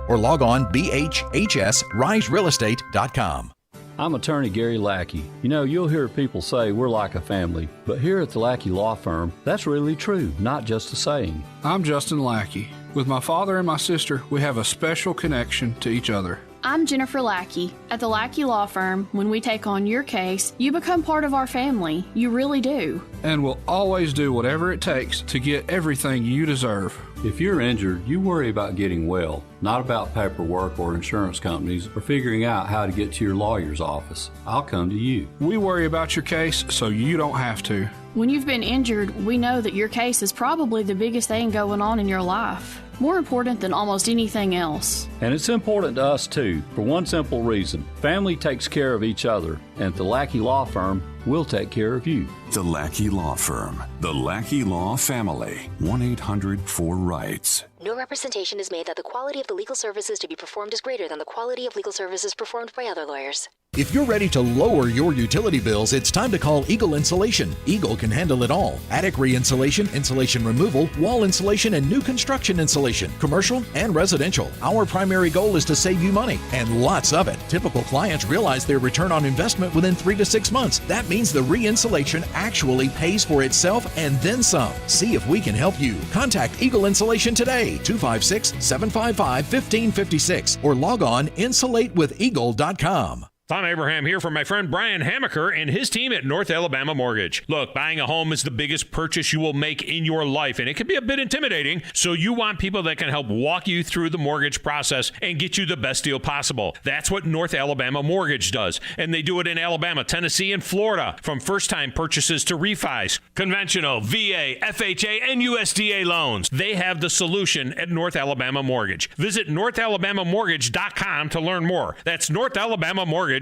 or log on bhhsriserealestate.com. I'm attorney Gary Lackey. You know, you'll hear people say we're like a family, but here at the Lackey Law Firm, that's really true, not just a saying. I'm Justin Lackey. With my father and my sister, we have a special connection to each other. I'm Jennifer Lackey. At the Lackey Law Firm, when we take on your case, you become part of our family. You really do. And we'll always do whatever it takes to get everything you deserve. If you're injured, you worry about getting well, not about paperwork or insurance companies or figuring out how to get to your lawyer's office. I'll come to you. We worry about your case so you don't have to. When you've been injured, we know that your case is probably the biggest thing going on in your life. More important than almost anything else. And it's important to us too, for one simple reason. Family takes care of each other, and at the Lackey Law Firm, we'll take care of you. The Lackey Law Firm. The Lackey Law Family. 1-800-4RIGHTS. No representation is made that the quality of the legal services to be performed is greater than the quality of legal services performed by other lawyers. If you're ready to lower your utility bills, it's time to call Eagle Insulation. Eagle can handle it all. Attic re-insulation, insulation removal, wall insulation, and new construction insulation, commercial and residential. Our primary goal is to save you money, and lots of it. Typical clients realize their return on investment within 3 to 6 months. That means the re-insulation actually pays for itself and then some. See if we can help you. Contact Eagle Insulation today, 256-755-1556, or log on insulatewitheagle.com. Tom Abraham here from my friend Brian Hamaker and his team at North Alabama Mortgage. Look, buying a home is the biggest purchase you will make in your life, and it can be a bit intimidating, so you want people that can help walk you through the mortgage process and get you the best deal possible. That's what North Alabama Mortgage does, and they do it in Alabama, Tennessee, and Florida, from first-time purchases to refis, conventional, VA, FHA, and USDA loans. They have the solution at North Alabama Mortgage. Visit NorthAlabamaMortgage.com to learn more. That's NorthAlabamaMortgage.com.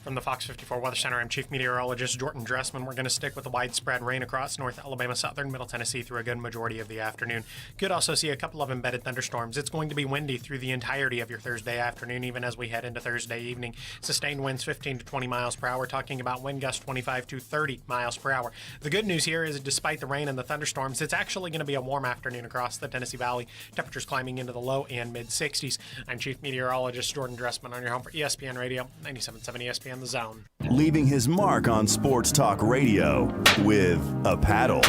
From the Fox 54 Weather Center, I'm Chief Meteorologist Jordan Dressman. We're going to stick with the widespread rain across North Alabama, southern Middle Tennessee through a good majority of the afternoon. Could also see a couple of embedded thunderstorms. It's going to be windy through the entirety of your Thursday afternoon, even as we head into Thursday evening. Sustained winds 15 to 20 miles per hour. We're talking about wind gusts 25 to 30 miles per hour. The good news here is, despite the rain and the thunderstorms, it's actually going to be a warm afternoon across the Tennessee Valley. Temperatures climbing into the low and mid-60s. I'm Chief Meteorologist Jordan Dressman on your home for ESPN Radio, 97.7 ESPN The Zone. Leaving his mark on sports talk radio with a paddle.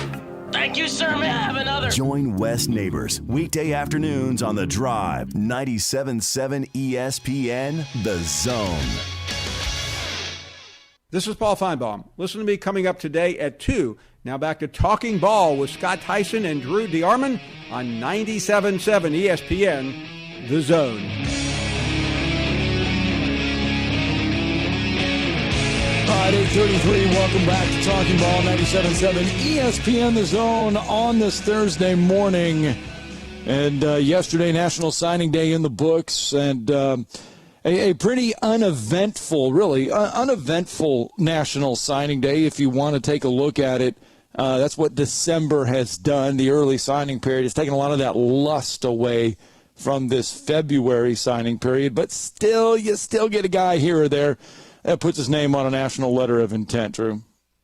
Thank you, sir. May I have another? Join West Neighbors weekday afternoons on The Drive, 97.7 ESPN The Zone. This is Paul Feinbaum. Listen to me coming up today at 2. Now back to Talking Ball with Scott Theisen and Drew DeArmond on 97.7 ESPN The Zone. All right, 8:33, welcome back to Talking Ball, 97.7 ESPN The Zone on this Thursday morning. And yesterday, National Signing Day in the books, and a pretty uneventful, really, uneventful National Signing Day if you want to take a look at it. That's what December has done, the early signing period. It's taken a lot of that lust away from this February signing period, but still, you still get a guy here or there that puts his name on a national letter of intent, Drew.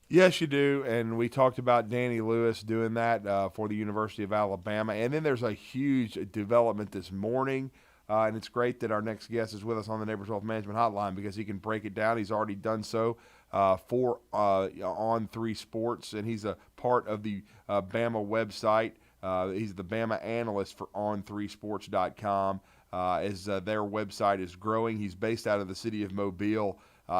Yes, you do, and we talked about Danny Lewis doing that for the University of Alabama. And then there's a huge development this morning, and it's great that our next guest is with us on the Neighbors Wealth Management Hotline because he can break it down. He's already done so for On3 Sports, and he's a part of the Bama website. He's the Bama analyst for On3Sports.com as their website is growing. He's based out of the city of Mobile.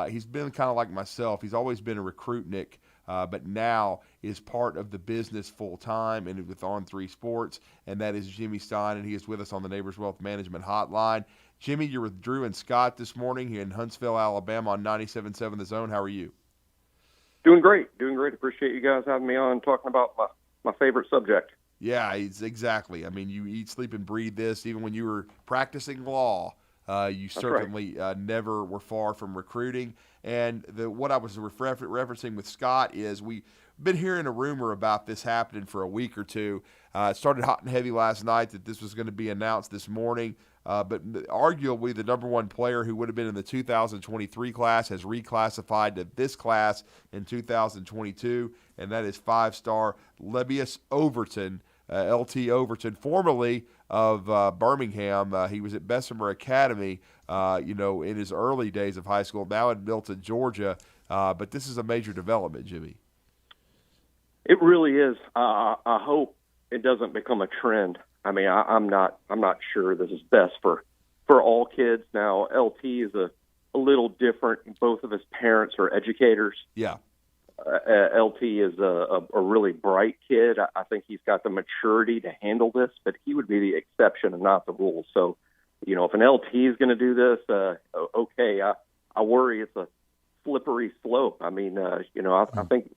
He's been kind of like myself. He's always been a recruitnik, but now is part of the business full-time and with On3 Sports, and that is Jimmy Stein, and he is with us on the Neighbors Wealth Management Hotline. Jimmy, you're with Drew and Scott this morning here in Huntsville, Alabama on 97.7 The Zone. How are you? Doing great. Appreciate you guys having me on talking about my favorite subject. Yeah, exactly. I mean, you eat, sleep, and breathe this. Even when you were practicing law, you certainly never were far from recruiting. And what I was referencing with Scott is we've been hearing a rumor about this happening for a week or two. It started hot and heavy last night that this was going to be announced this morning. But arguably the number one player who would have been in the 2023 class has reclassified to this class in 2022, and that is five-star Lebius Overton, LT Overton, formerly of Birmingham. He was at Bessemer Academy, in his early days of high school, now in Milton, Georgia. But this is a major development, Jimmy. It really is. I hope it doesn't become a trend. I mean, I'm not sure this is best for all kids. Now, LT is a little different. Both of his parents are educators. Yeah. LT is a really bright kid. I think he's got the maturity to handle this, but he would be the exception and not the rule. So, if an LT is going to do this, okay, I worry it's a slippery slope. I mean, I think,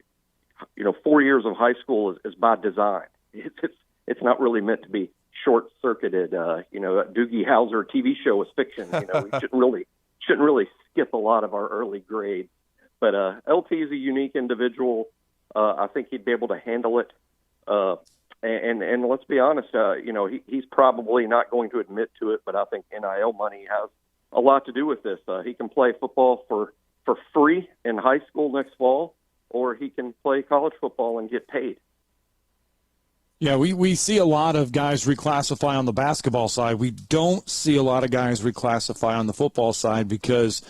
4 years of high school is by design. It's not really meant to be short-circuited. Doogie Howser TV show is fiction. We shouldn't really skip a lot of our early grades. But LT is a unique individual. I think he'd be able to handle it. And let's be honest, he's probably not going to admit to it, but I think NIL money has a lot to do with this. He can play football for free in high school next fall, or he can play college football and get paid. Yeah, we see a lot of guys reclassify on the basketball side. We don't see a lot of guys reclassify on the football side because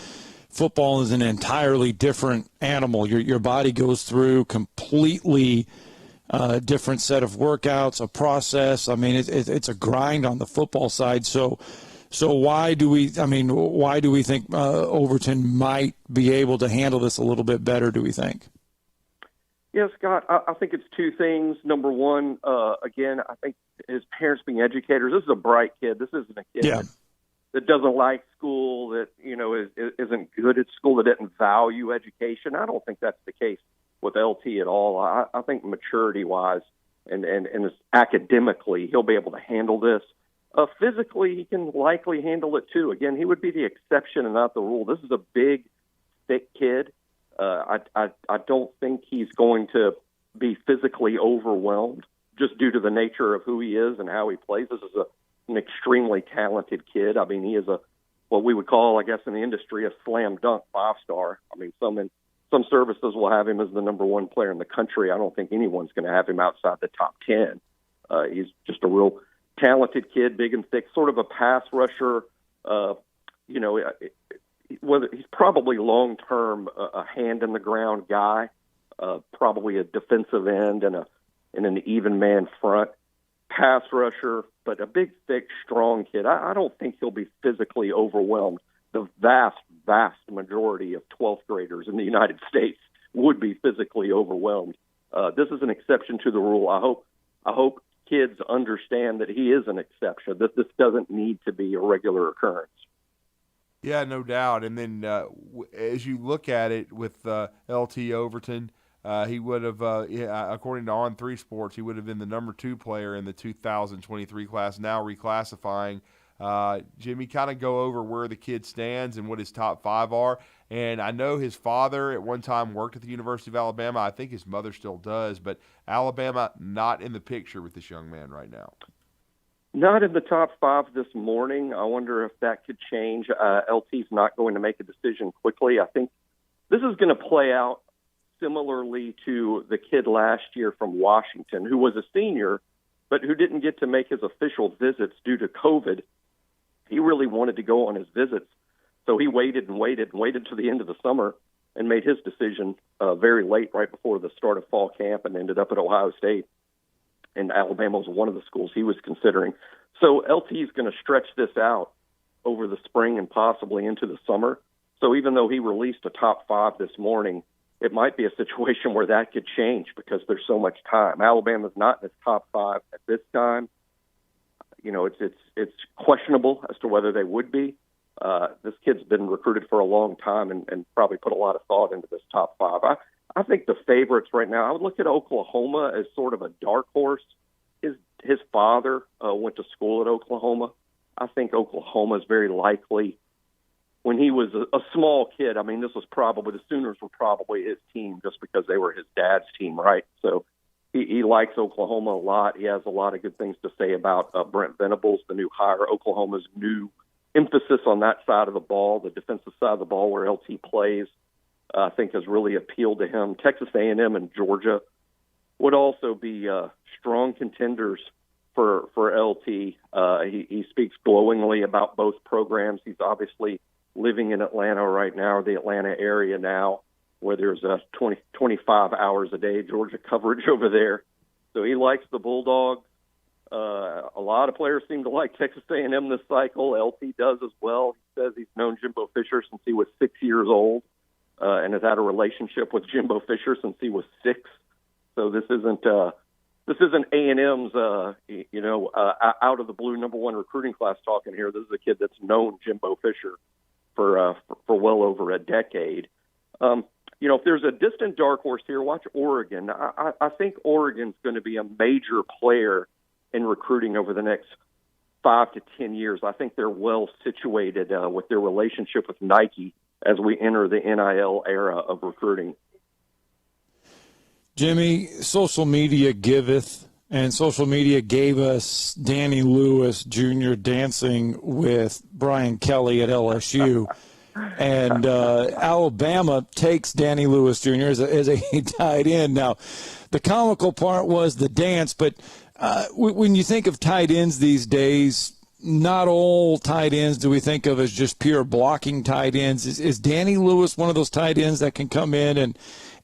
football is an entirely different animal. Your body goes through completely different set of workouts, a process. I mean, it's a grind on the football side. So why do we think Overton might be able to handle this a little bit better, do we think? Yeah, Scott, I think it's two things. Number one, again, I think his parents being educators, this is a bright kid. This isn't a kid that doesn't like school, that, isn't good at school, that didn't value education. I don't think that's the case with LT at all. I think maturity-wise and academically, he'll be able to handle this. Physically, he can likely handle it too. Again, he would be the exception and not the rule. This is a big, thick kid. I don't think he's going to be physically overwhelmed just due to the nature of who he is and how he plays. This is an extremely talented kid. I mean, he is what we would call, I guess, in the industry, a slam dunk 5-star. I mean, some services will have him as the number one player in the country. I don't think anyone's going to have him outside the top 10. He's just a real talented kid, big and thick, sort of a pass rusher. Whether he's probably long-term a hand-in-the-ground guy, probably a defensive end and an even man front, pass rusher, but a big, thick, strong kid. I don't think he'll be physically overwhelmed. The vast, vast majority of 12th graders in the United States would be physically overwhelmed. This is an exception to the rule. I hope kids understand that he is an exception, that this doesn't need to be a regular occurrence. Yeah, no doubt. And then as you look at it with LT Overton, he would have, according to On3 Sports, he would have been the number 2 player in the 2023 class, now reclassifying. Jimmy, kind of go over where the kid stands and what his top 5 are. And I know his father at one time worked at the University of Alabama. I think his mother still does. But Alabama not in the picture with this young man right now. Not in the top 5 this morning. I wonder if that could change. LT's not going to make a decision quickly. I think this is going to play out similarly to the kid last year from Washington, who was a senior, but who didn't get to make his official visits due to COVID. He really wanted to go on his visits, so he waited to the end of the summer and made his decision very late, right before the start of fall camp, and ended up at Ohio State. And Alabama was one of the schools he was considering. So LT is going to stretch this out over the spring and possibly into the summer. So even though he released a top 5 this morning, it might be a situation where that could change because there's so much time. Alabama's not in its top 5 at this time. It's questionable as to whether they would be. This kid's been recruited for a long time and probably put a lot of thought into this top 5. I think the favorites right now, I would look at Oklahoma as sort of a dark horse. His father went to school at Oklahoma. I think Oklahoma is very likely. When he was a small kid, I mean, the Sooners were probably his team just because they were his dad's team, right? So he likes Oklahoma a lot. He has a lot of good things to say about Brent Venables, the new hire, Oklahoma's new emphasis on that side of the ball, the defensive side of the ball where LT plays. I think has really appealed to him. Texas A&M and Georgia would also be strong contenders for LT. He speaks glowingly about both programs. He's obviously living in Atlanta right now, or the Atlanta area now, where there's 25 hours a day Georgia coverage over there. So he likes the Bulldogs. A lot of players seem to like Texas A&M this cycle. LT does as well. He says he's known Jimbo Fisher since he was 6 years old, and has had a relationship with Jimbo Fisher since he was 6. So this isn't A&M's out of the blue #1 recruiting class talking here. This is a kid that's known Jimbo Fisher for well over a decade. If there's a distant dark horse here, watch Oregon. I think Oregon's going to be a major player in recruiting over the next 5 to 10 years. I think they're well situated with their relationship with Nike as we enter the NIL era of recruiting. Jimmy, social media giveth, and social media gave us Danny Lewis Jr. dancing with Brian Kelly at LSU. And Alabama takes Danny Lewis Jr. as a tight end. Now, the comical part was the dance, but when you think of tight ends these days, not all tight ends do we think of as just pure blocking tight ends. Is Danny Lewis one of those tight ends that can come in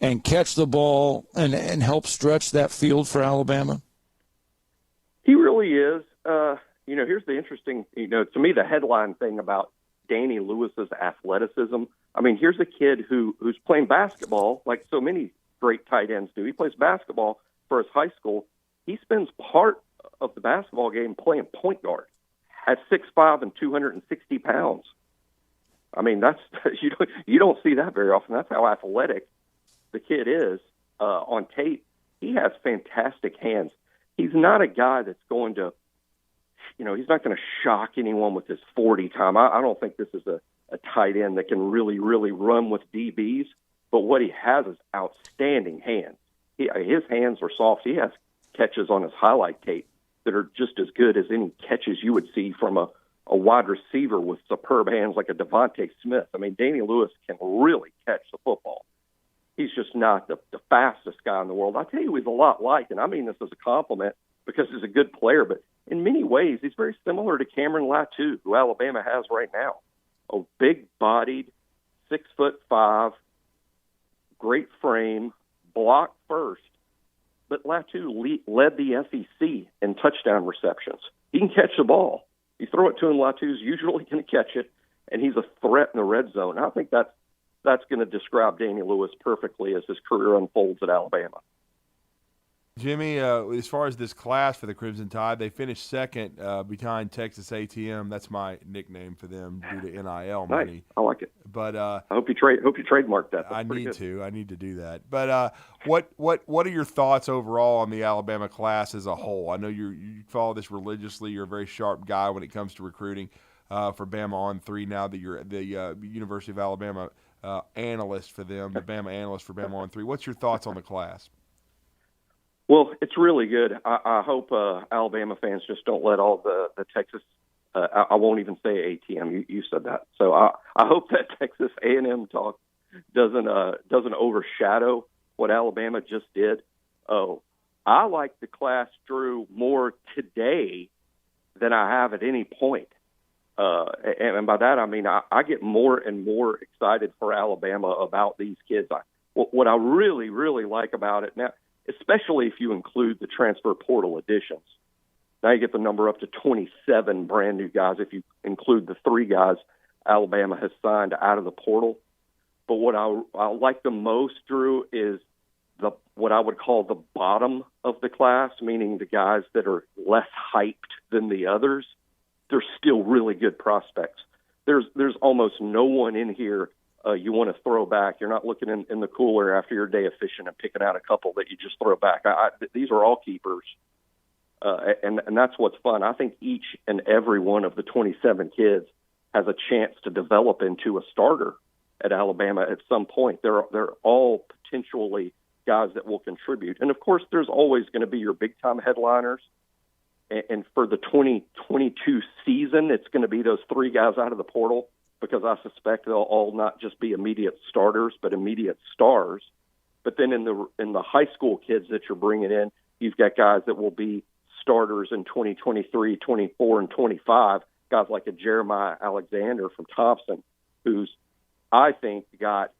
and catch the ball and help stretch that field for Alabama? He really is. Here's the interesting, to me, the headline thing about Danny Lewis's athleticism. I mean, here's a kid who's playing basketball like so many great tight ends do. He plays basketball for his high school. He spends part of the basketball game playing point guard at 6'5" and 260 pounds. I mean, that's you don't see that very often. That's how athletic the kid is on tape. He has fantastic hands. He's not a guy that's going to, he's not going to shock anyone with his 40 time. I don't think this is a tight end that can really, really run with DBs. But what he has is outstanding hands. His hands are soft. He has catches on his highlight tape that are just as good as any catches you would see from a wide receiver with superb hands like a Devontae Smith. I mean, Danny Lewis can really catch the football. He's just not the fastest guy in the world. I tell you, he's a lot like, and I mean this as a compliment because he's a good player, but in many ways, he's very similar to Cameron Latu, who Alabama has right now. A big-bodied, 6'5", great frame, block first, but Latu led the SEC in touchdown receptions. He can catch the ball. You throw it to him, Latu's usually going to catch it, and he's a threat in the red zone. I think that's going to describe Danny Lewis perfectly as his career unfolds at Alabama. Jimmy, as far as this class for the Crimson Tide, they finished second behind Texas A&M. That's my nickname for them due to NIL money. Nice. I like it. But I hope you trademark that. That's I need to do that. But what are your thoughts overall on the Alabama class as a whole? I know you follow this religiously. You're a very sharp guy when it comes to recruiting for Bama on 3. Now that you're the University of Alabama analyst for them, the Bama analyst for Bama on 3. What's your thoughts on the class? Well, it's really good. I hope Alabama fans just don't let all the Texas I won't even say A&M. You said that. So I hope that Texas A&M talk doesn't overshadow what Alabama just did. Oh, I like the class, Drew, more today than I have at any point. And by that I mean I get more and more excited for Alabama about these kids. What I really, really like about it now, especially if you include the transfer portal additions. Now you get the number up to 27 brand new guys if you include the 3 guys Alabama has signed out of the portal. But what I like the most, Drew, is what I would call the bottom of the class, meaning the guys that are less hyped than the others. They're still really good prospects. There's almost no one in here you want to throw back. You're not looking in the cooler after your day of fishing and picking out a couple that you just throw back. These are all keepers, and that's what's fun. I think each and every one of the 27 kids has a chance to develop into a starter at Alabama at some point. They're all potentially guys that will contribute. And, of course, there's always going to be your big-time headliners. And for the 2022 season, it's going to be those 3 guys out of the portal, because I suspect they'll all not just be immediate starters, but immediate stars. But then in the high school kids that you're bringing in, you've got guys that will be starters in 2023, 24, and 25, guys like a Jeremiah Alexander from Thompson, who's, I think, got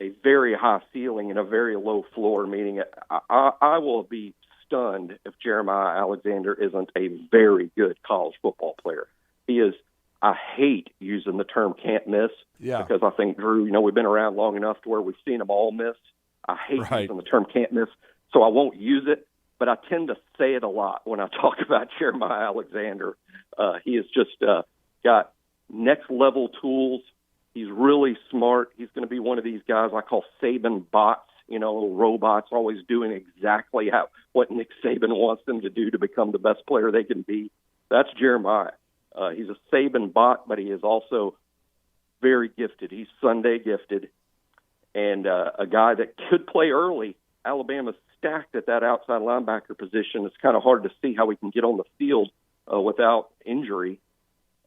a very high ceiling and a very low floor, meaning I will be stunned if Jeremiah Alexander isn't a very good college football player. He is. I hate using the term can't miss because I think, Drew, we've been around long enough to where we've seen them all miss. I hate using the term can't miss, so I won't use it, but I tend to say it a lot when I talk about Jeremiah Alexander. He has just got next-level tools. He's really smart. He's going to be one of these guys I call Saban bots, little robots always doing exactly what Nick Saban wants them to do to become the best player they can be. That's Jeremiah. He's a Saban bot, but he is also very gifted. He's Sunday gifted, and a guy that could play early. Alabama's stacked at that outside linebacker position. It's kind of hard to see how he can get on the field without injury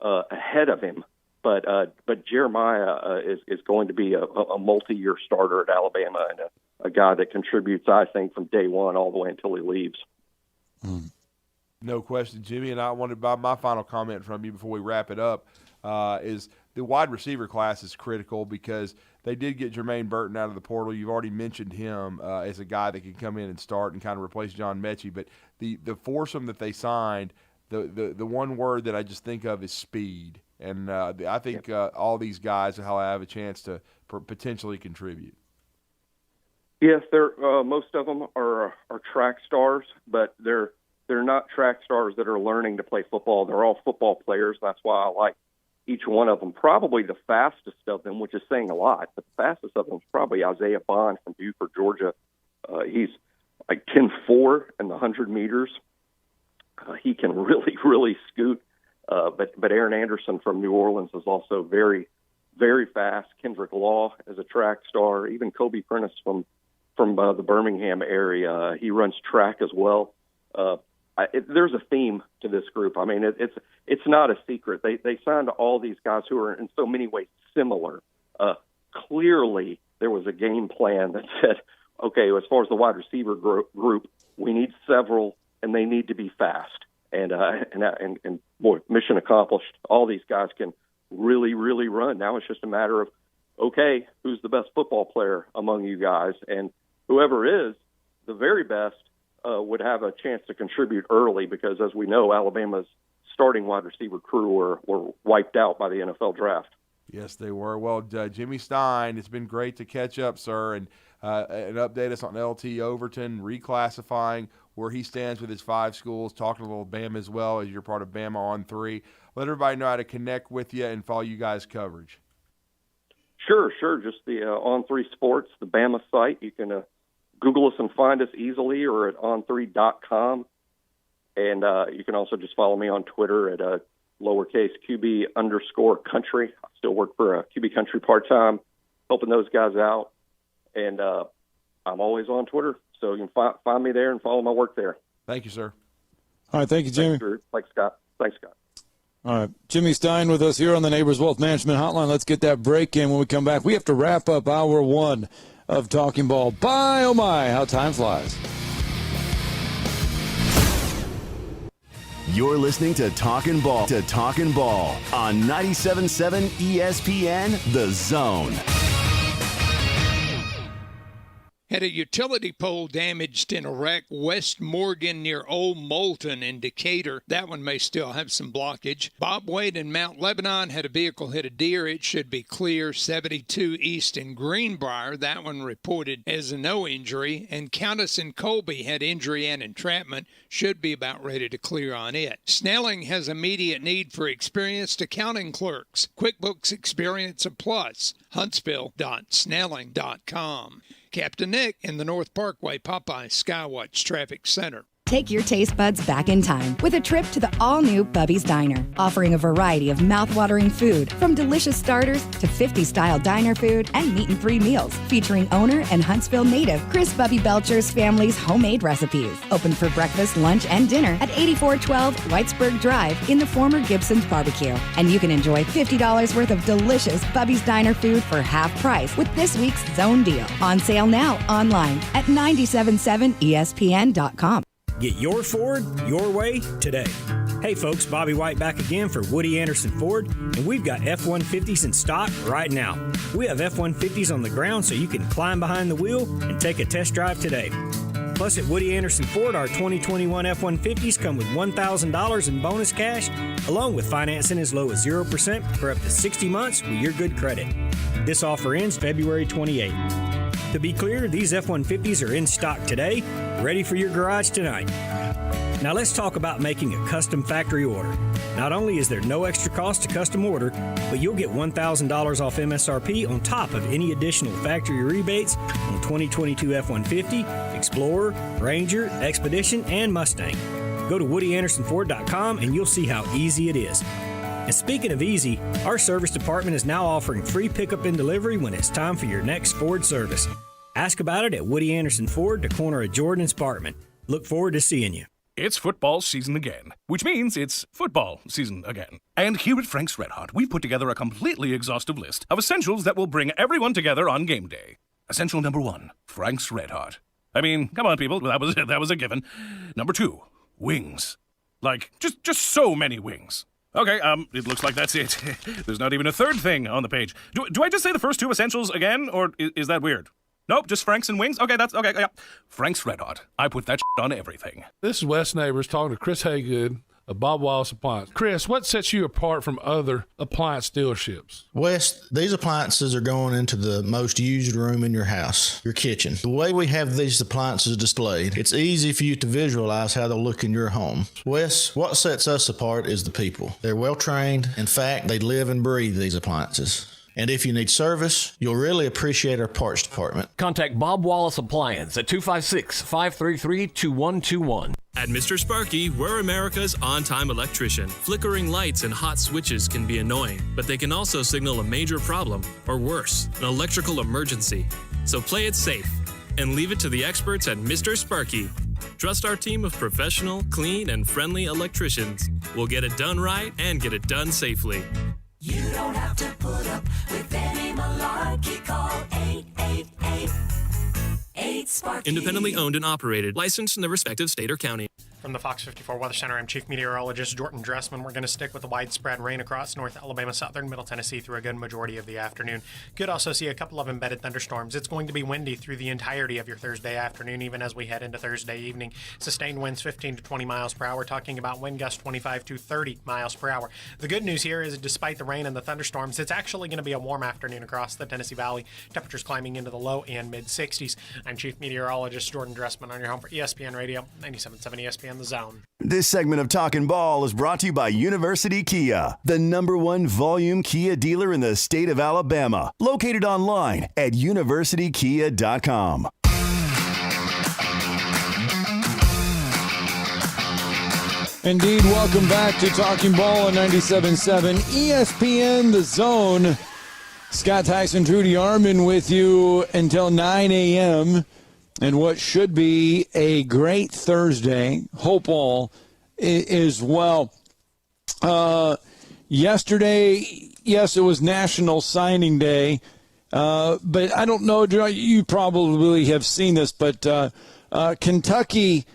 ahead of him. But Jeremiah is going to be a multi-year starter at Alabama and a guy that contributes, I think, from day one all the way until he leaves. No question, Jimmy. And I wanted my final comment from you before we wrap it up is the wide receiver class is critical because they did get Jermaine Burton out of the portal. You've already mentioned him as a guy that can come in and start and kind of replace John Mechie. But the foursome that they signed, the one word that I just think of is speed. And I think all these guys will have a chance to potentially contribute. Yes, most of them are track stars, but they're not track stars that are learning to play football. They're all football players. That's why I like each one of them. Probably the fastest of them, which is saying a lot, but the fastest of them is probably Isaiah Bond from Buford, Georgia. He's like 10.4 in the 100 meters. He can really, really scoot. But Aaron Anderson from New Orleans is also very, very fast. Kendrick Law is a track star. Even Kobe Prentice from the Birmingham area, he runs track as well. There's a theme to this group. I mean, it's not a secret. They signed all these guys who are in so many ways similar. Clearly, there was a game plan that said, okay, as far as the wide receiver group, we need several, and they need to be fast. And boy, mission accomplished. All these guys can really, really run. Now it's just a matter of, okay, who's the best football player among you guys? And whoever is the very best would have a chance to contribute early because, as we know, Alabama's starting wide receiver crew were wiped out by the NFL draft. Yes, they were. Well, Jimmy Stein, it's been great to catch up, sir, and update us on LT Overton, reclassifying where he stands with his 5 schools, talking a little Bama as well as you're part of Bama on 3. Let everybody know how to connect with you and follow you guys' coverage. Sure. Just the On 3 Sports, the Bama site. You can Google us and find us easily or at on3.com. And you can also just follow me on Twitter at lowercase QB_country. I still work for QB Country part-time, helping those guys out. And I'm always on Twitter, so you can find me there and follow my work there. Thank you, sir. All right, thank you, Jimmy. Thanks, Scott. All right, Jimmy Stein with us here on the Neighbors Wealth Management Hotline. Let's get that break in. When we come back, we have to wrap up hour 1 of Talking Ball. Bye, oh my, how time flies. You're listening to Talkin Ball on 97.7 ESPN, The Zone. Had a utility pole damaged in a wreck West Morgan near Old Moulton in Decatur. That one may still have some blockage. Bob Wade in Mount Lebanon had a vehicle hit a deer. It should be clear. 72 East in Greenbrier. That one reported as a no injury. And Countess in Colby had injury and entrapment. Should be about ready to clear on it. Snelling has immediate need for experienced accounting clerks. QuickBooks Experience a Plus. Huntsville.snelling.com. Captain Nick in the North Parkway Popeye Skywatch Traffic Center. Take your taste buds back in time with a trip to the all-new Bubby's Diner, offering a variety of mouth-watering food, from delicious starters to 50-style diner food and meat-and-free meals, featuring owner and Huntsville native Chris Bubby Belcher's family's homemade recipes. Open for breakfast, lunch, and dinner at 8412 Whitesburg Drive in the former Gibson's Barbecue. And you can enjoy $50 worth of delicious Bubby's Diner food for half price with this week's Zone Deal. On sale now online at 977ESPN.com. Get your Ford your way today. Hey folks, Bobby White back again for Woody Anderson Ford, and we've got F-150s in stock right now. We have F-150s on the ground so you can climb behind the wheel and take a test drive today. Plus at Woody Anderson Ford, our 2021 F-150s come with $1,000 in bonus cash, along with financing as low as 0% for up to 60 months with your good credit. This offer ends February 28th. To be clear, these F-150s are in stock today, ready for your garage tonight. Now let's talk about making a custom factory order. Not only is there no extra cost to custom order, but you'll get $1,000 off MSRP on top of any additional factory rebates on 2022 F-150, Explorer, Ranger, Expedition, and Mustang. Go to WoodyAndersonFord.com and you'll see how easy it is. And speaking of easy, our service department is now offering free pickup and delivery when it's time for your next Ford service. Ask about it at Woody Anderson Ford, the corner of Jordan and Sparkman. Look forward to seeing you. It's football season again, which means it's football season again. And here at Frank's Red Hot, we've put together a completely exhaustive list of essentials that will bring everyone together on game day. Essential number 1, Frank's Red Hot. I mean, come on, people, that was a given. Number 2, wings. Like, just so many wings. Okay, it looks like that's it. There's not even a third thing on the page. Do I just say the first 2 essentials again, or is that weird? Nope, just Frank's and wings? Okay, that's okay. Yeah. Frank's Red Hot. I put that on everything. This is Wes Neighbors talking to Chris Haygood of Bob Wallace Appliance. Chris, what sets you apart from other appliance dealerships? Wes, these appliances are going into the most used room in your house, your kitchen. The way we have these appliances displayed, it's easy for you to visualize how they'll look in your home. Wes, what sets us apart is the people. They're well trained. In fact, they live and breathe these appliances. And if you need service, you'll really appreciate our parts department. Contact Bob Wallace Appliance at 256-533-2121. At Mr. Sparky, we're America's on-time electrician. Flickering lights and hot switches can be annoying, but they can also signal a major problem, or worse, an electrical emergency. So play it safe and leave it to the experts at Mr. Sparky. Trust our team of professional, clean, and friendly electricians. We'll get it done right and get it done safely. You don't have to put up with any malarkey. Call 888-8-SPARKY. Independently owned and operated, licensed in the respective state or county. From the Fox 54 Weather Center, I'm Chief Meteorologist Jordan Dressman. We're going to stick with the widespread rain across North Alabama, southern Middle Tennessee through a good majority of the afternoon. Could also see a couple of embedded thunderstorms. It's going to be windy through the entirety of your Thursday afternoon, even as we head into Thursday evening. Sustained winds 15 to 20 miles per hour, talking about wind gusts 25 to 30 miles per hour. The good news here is despite the rain and the thunderstorms, it's actually going to be a warm afternoon across the Tennessee Valley. Temperatures climbing into the low and mid-60s. I'm Chief Meteorologist Jordan Dressman on your home for ESPN Radio, 97.7 ESPN The Zone. This segment of Talkin Ball is brought to you by University Kia, the #1 volume Kia dealer in the state of Alabama. Located online at universitykia.com. Indeed, welcome back to Talking Ball on 97.7 ESPN The Zone. Scott Tyson, Drew DeArmond with you until 9 a.m. And what should be a great Thursday. Hope all is well. Yesterday, yes, it was National Signing Day. But I don't know, Drew, you probably have seen this, but Kentucky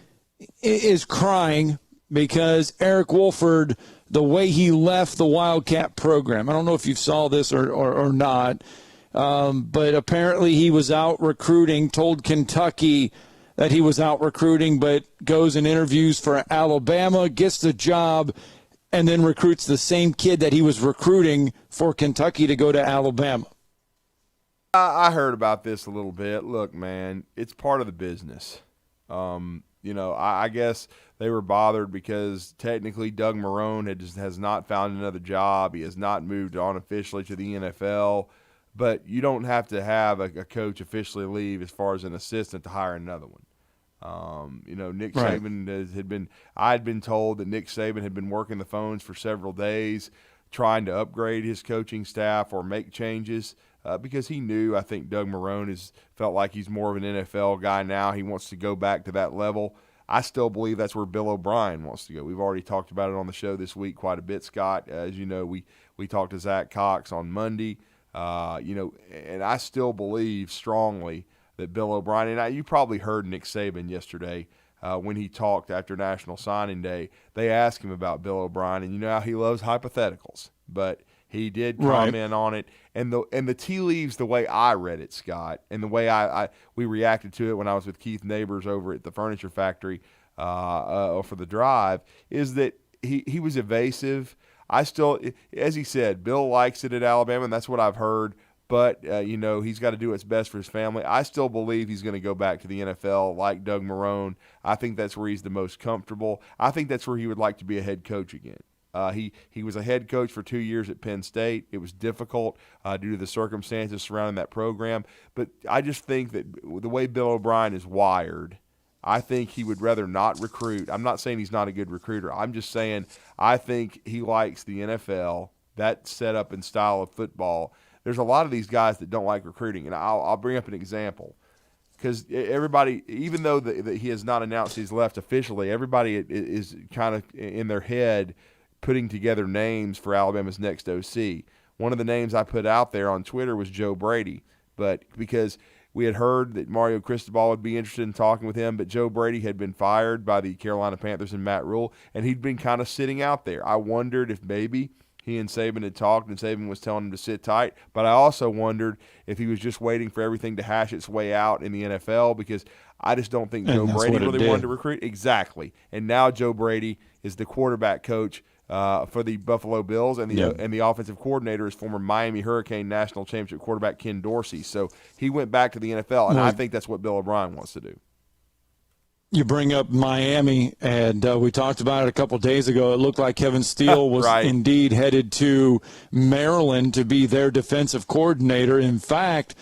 is crying because Eric Wolford, the way he left the Wildcat program. I don't know if you saw this or not. But apparently he was out recruiting, told Kentucky that he was out recruiting, but goes and interviews for Alabama, gets the job, and then recruits the same kid that he was recruiting for Kentucky to go to Alabama. I heard about this a little bit. Look, man, it's part of the business. I guess they were bothered because technically Doug Marrone has not found another job. He has not moved on officially to the NFL. But you don't have to have a coach officially leave as far as an assistant to hire another one. Nick Saban I had been told that Nick Saban had been working the phones for several days trying to upgrade his coaching staff or make changes because he knew, I think Doug Marrone felt like he's more of an NFL guy now. He wants to go back to that level. I still believe that's where Bill O'Brien wants to go. We've already talked about it on the show this week quite a bit, Scott. As you know, we talked to Zach Cox on Monday. And I still believe strongly that Bill O'Brien, and you probably heard Nick Saban yesterday when he talked after National Signing Day, they asked him about Bill O'Brien, and you know how he loves hypotheticals, but he did comment on it. And the tea leaves, the way I read it, Scott, and the way we reacted to it when I was with Keith Neighbors over at the Furniture Factory for the drive, is that he was evasive. I still, as he said, Bill likes it at Alabama, and that's what I've heard. But, he's got to do what's best for his family. I still believe he's going to go back to the NFL like Doug Marrone. I think that's where he's the most comfortable. I think that's where he would like to be a head coach again. He was a head coach for 2 years at Penn State. It was difficult due to the circumstances surrounding that program. But I just think that the way Bill O'Brien is wired, I think he would rather not recruit. I'm not saying he's not a good recruiter. I'm just saying I think he likes the NFL, that setup and style of football. There's a lot of these guys that don't like recruiting, and I'll bring up an example. Because everybody, even though that he has not announced he's left officially, everybody is kind of in their head putting together names for Alabama's next OC. One of the names I put out there on Twitter was Joe Brady, but because we had heard that Mario Cristobal would be interested in talking with him, but Joe Brady had been fired by the Carolina Panthers and Matt Rule, and he'd been kind of sitting out there. I wondered if maybe he and Saban had talked and Saban was telling him to sit tight, but I also wondered if he was just waiting for everything to hash its way out in the NFL, because I just don't think Joe Brady really wanted to recruit. Exactly. And now Joe Brady is the quarterback coach for the Buffalo Bills, and the offensive coordinator is former Miami Hurricane national championship quarterback Ken Dorsey. So he went back to the NFL, and I think that's what Bill O'Brien wants to do. You bring up Miami, and we talked about it a couple days ago. It looked like Kevin Steele was indeed headed to Maryland to be their defensive coordinator. In fact,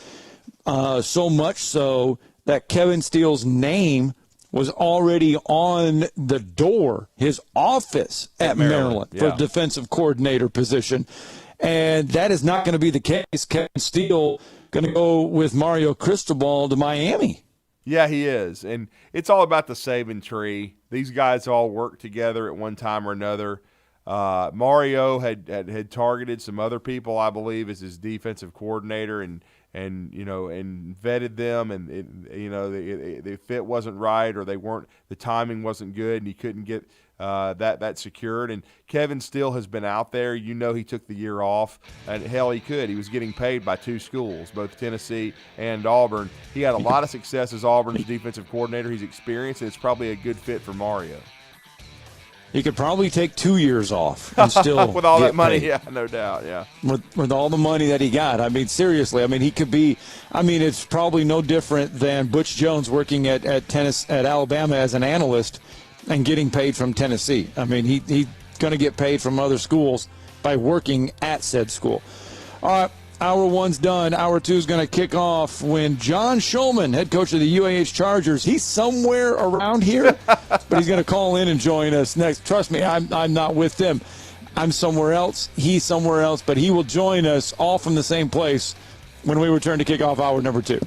so much so that Kevin Steele's name was already on the door, his office at Maryland for defensive coordinator position. And that is not going to be the case. Kevin Steele going to go with Mario Cristobal to Miami. Yeah, he is. And it's all about the Saban tree. These guys all work together at one time or another. Mario had targeted some other people, I believe, as his defensive coordinator, and vetted them, and the fit wasn't right, or the timing wasn't good, and he couldn't get that secured. And Kevin Steele has been out there. He took the year off, and hell, he could. He was getting paid by two schools, both Tennessee and Auburn. He had a lot of success as Auburn's defensive coordinator. He's experienced, and it's probably a good fit for Mario. He could probably take 2 years off and still with all that money, paid. yeah, no doubt, yeah. With all the money that he got, I mean, seriously, I mean, he could be. I mean, it's probably no different than Butch Jones working at Alabama as an analyst and getting paid from Tennessee. I mean, he's going to get paid from other schools by working at said school. All right. Hour one's done. Hour two is going to kick off when John Shulman, head coach of the UAH Chargers, he's somewhere around here, but he's going to call in and join us next. Trust me, I'm not with them. I'm somewhere else. He's somewhere else, but he will join us all from the same place when we return to kick off hour number two.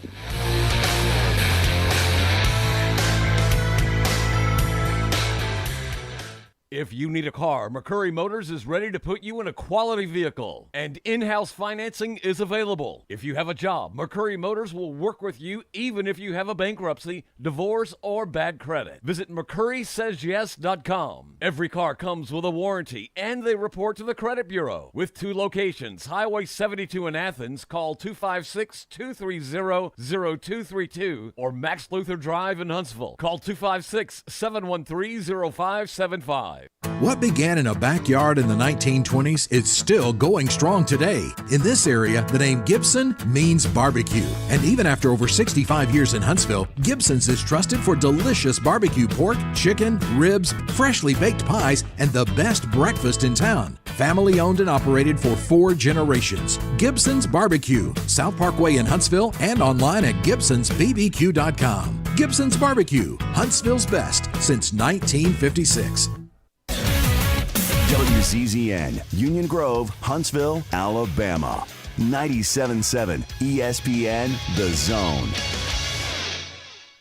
If you need a car, McCurry Motors is ready to put you in a quality vehicle, and in-house financing is available. If you have a job, McCurry Motors will work with you even if you have a bankruptcy, divorce, or bad credit. Visit McCurrySaysYes.com. Every car comes with a warranty, and they report to the credit bureau. With 2 locations, Highway 72 in Athens, call 256-230-0232, or Max Luther Drive in Huntsville. Call 256-713-0575. What began in a backyard in the 1920s is still going strong today. In this area, the name Gibson means barbecue. And even after over 65 years in Huntsville, Gibson's is trusted for delicious barbecue pork, chicken, ribs, freshly baked pies, and the best breakfast in town. Family owned and operated for 4 generations. Gibson's Barbecue, South Parkway in Huntsville, and online at Gibson'sBBQ.com. Gibson's Barbecue, Huntsville's best since 1956. WZZN, Union Grove, Huntsville, Alabama. 97.7 ESPN, The Zone.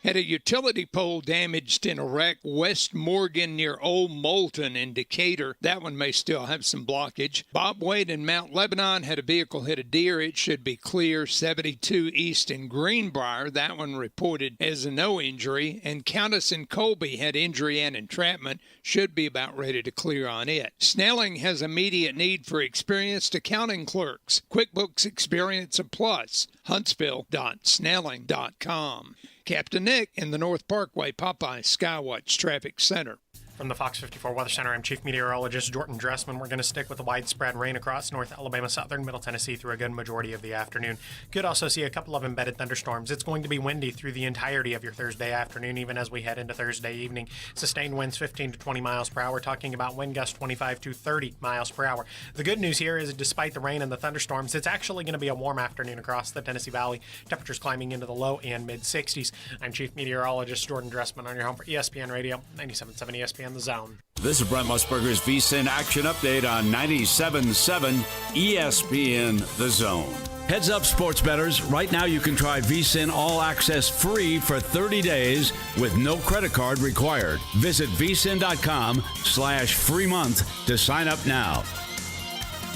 Had a utility pole damaged in a wreck west Morgan near Old Moulton in Decatur. That one may still have some blockage. Bob Wade in Mount Lebanon had a vehicle hit a deer. It should be clear. 72 East in Greenbrier. That one reported as a no injury. And Countess in Colby had injury and entrapment. Should be about ready to clear on it. Snelling has immediate need for experienced accounting clerks. QuickBooks Experience a Plus. Huntsville.snelling.com. Captain Nick in the North Parkway Popeye Skywatch Traffic Center. From the Fox 54 Weather Center, I'm Chief Meteorologist Jordan Dressman. We're going to stick with the widespread rain across North Alabama, southern Middle Tennessee through a good majority of the afternoon. Could also see a couple of embedded thunderstorms. It's going to be windy through the entirety of your Thursday afternoon, even as we head into Thursday evening. Sustained winds 15 to 20 miles per hour, talking about wind gusts 25 to 30 miles per hour. The good news here is despite the rain and the thunderstorms, it's actually going to be a warm afternoon across the Tennessee Valley. Temperatures climbing into the low and mid-60s. I'm Chief Meteorologist Jordan Dressman on your home for ESPN Radio, 97.7 ESPN The Zone. This is Brent Musburger's VSiN Action Update on 97.7 ESPN The Zone. Heads up, sports bettors. Right now you can try VSiN All Access free for 30 days with no credit card required. Visit vsin.com/free month to sign up now.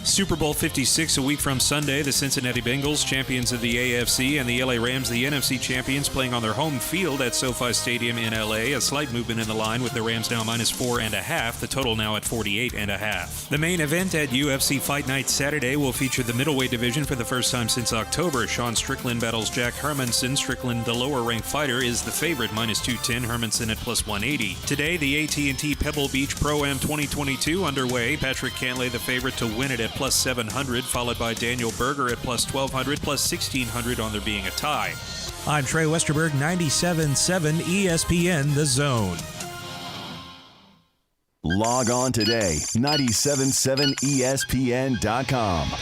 Super Bowl 56 a week from Sunday. The Cincinnati Bengals, champions of the AFC, and the LA Rams, the NFC champions, playing on their home field at SoFi Stadium in LA. A slight movement in the line with the Rams now -4.5. The total now at 48.5. The main event at UFC Fight Night Saturday will feature the middleweight division for the first time since October. Sean Strickland battles Jack Hermanson. Strickland, the lower-ranked fighter, is the favorite, -210. Hermanson at +180. Today, the AT&T Pebble Beach Pro-Am 2022 underway. Patrick Cantlay, the favorite to win it at +700, followed by Daniel Berger at +1200, +1600 on there being a tie. I'm Trey Westerberg, 97.7 ESPN The Zone. Log on today, 977ESPN.com.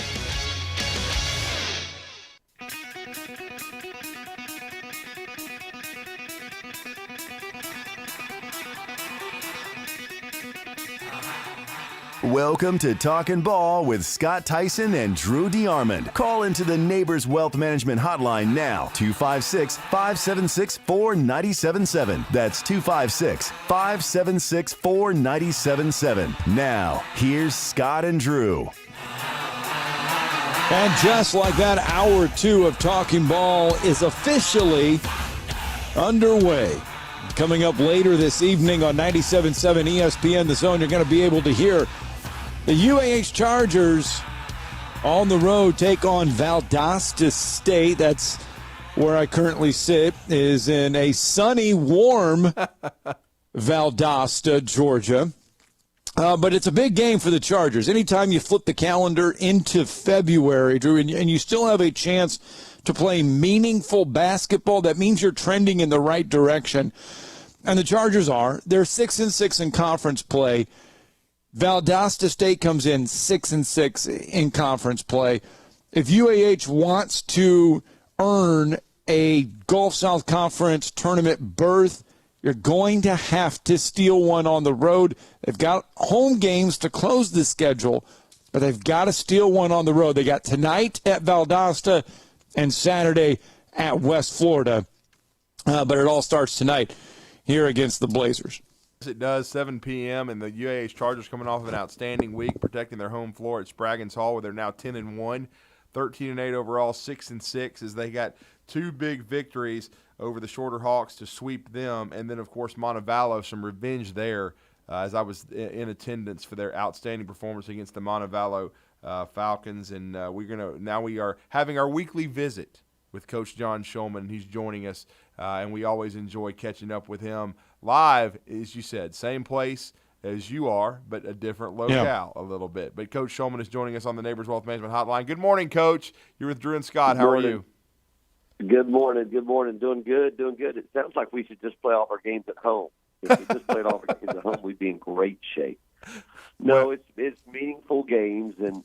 Welcome to Talkin Ball with Scott Tyson and Drew DeArmond. Call into the Neighbors Wealth Management Hotline now, 256-576-4977. That's 256-576-4977. Now, here's Scott and Drew. And just like that, hour two of Talking Ball is officially underway. Coming up later this evening on 97.7 ESPN The Zone, you're going to be able to hear the UAH Chargers on the road take on Valdosta State. That's where I currently sit, is in a sunny, warm Valdosta, Georgia. But it's a big game for the Chargers. Anytime you flip the calendar into February, Drew, and you still have a chance to play meaningful basketball, that means you're trending in the right direction. And the Chargers are. They're 6-6 in conference play. Valdosta State comes in 6-6 in conference play. If UAH wants to earn a Gulf South Conference tournament berth, you're going to have to steal one on the road. They've got home games to close the schedule, but they've got to steal one on the road. They got tonight at Valdosta and Saturday at West Florida, but it all starts tonight here against the Blazers. It does, 7 p.m., and the UAH Chargers coming off of an outstanding week, protecting their home floor at Spraggins Hall, where they're now 10-1, 13-8 overall, 6-6, as they got two big victories over the Shorter Hawks to sweep them, and then, of course, Montevallo, some revenge there, as I was in attendance for their outstanding performance against the Montevallo Falcons, and we are having our weekly visit with Coach John Shulman. He's joining us, and we always enjoy catching up with him live, as you said, same place as you are, but a different locale a little bit. But Coach Shulman is joining us on the Neighbors Wealth Management Hotline. Good morning, Coach. You're with Drew and Scott. How are you? Good morning. Good morning. Doing good. It sounds like we should just play all our games at home. If we just played all our games at home, we'd be in great shape. No, it's meaningful games, and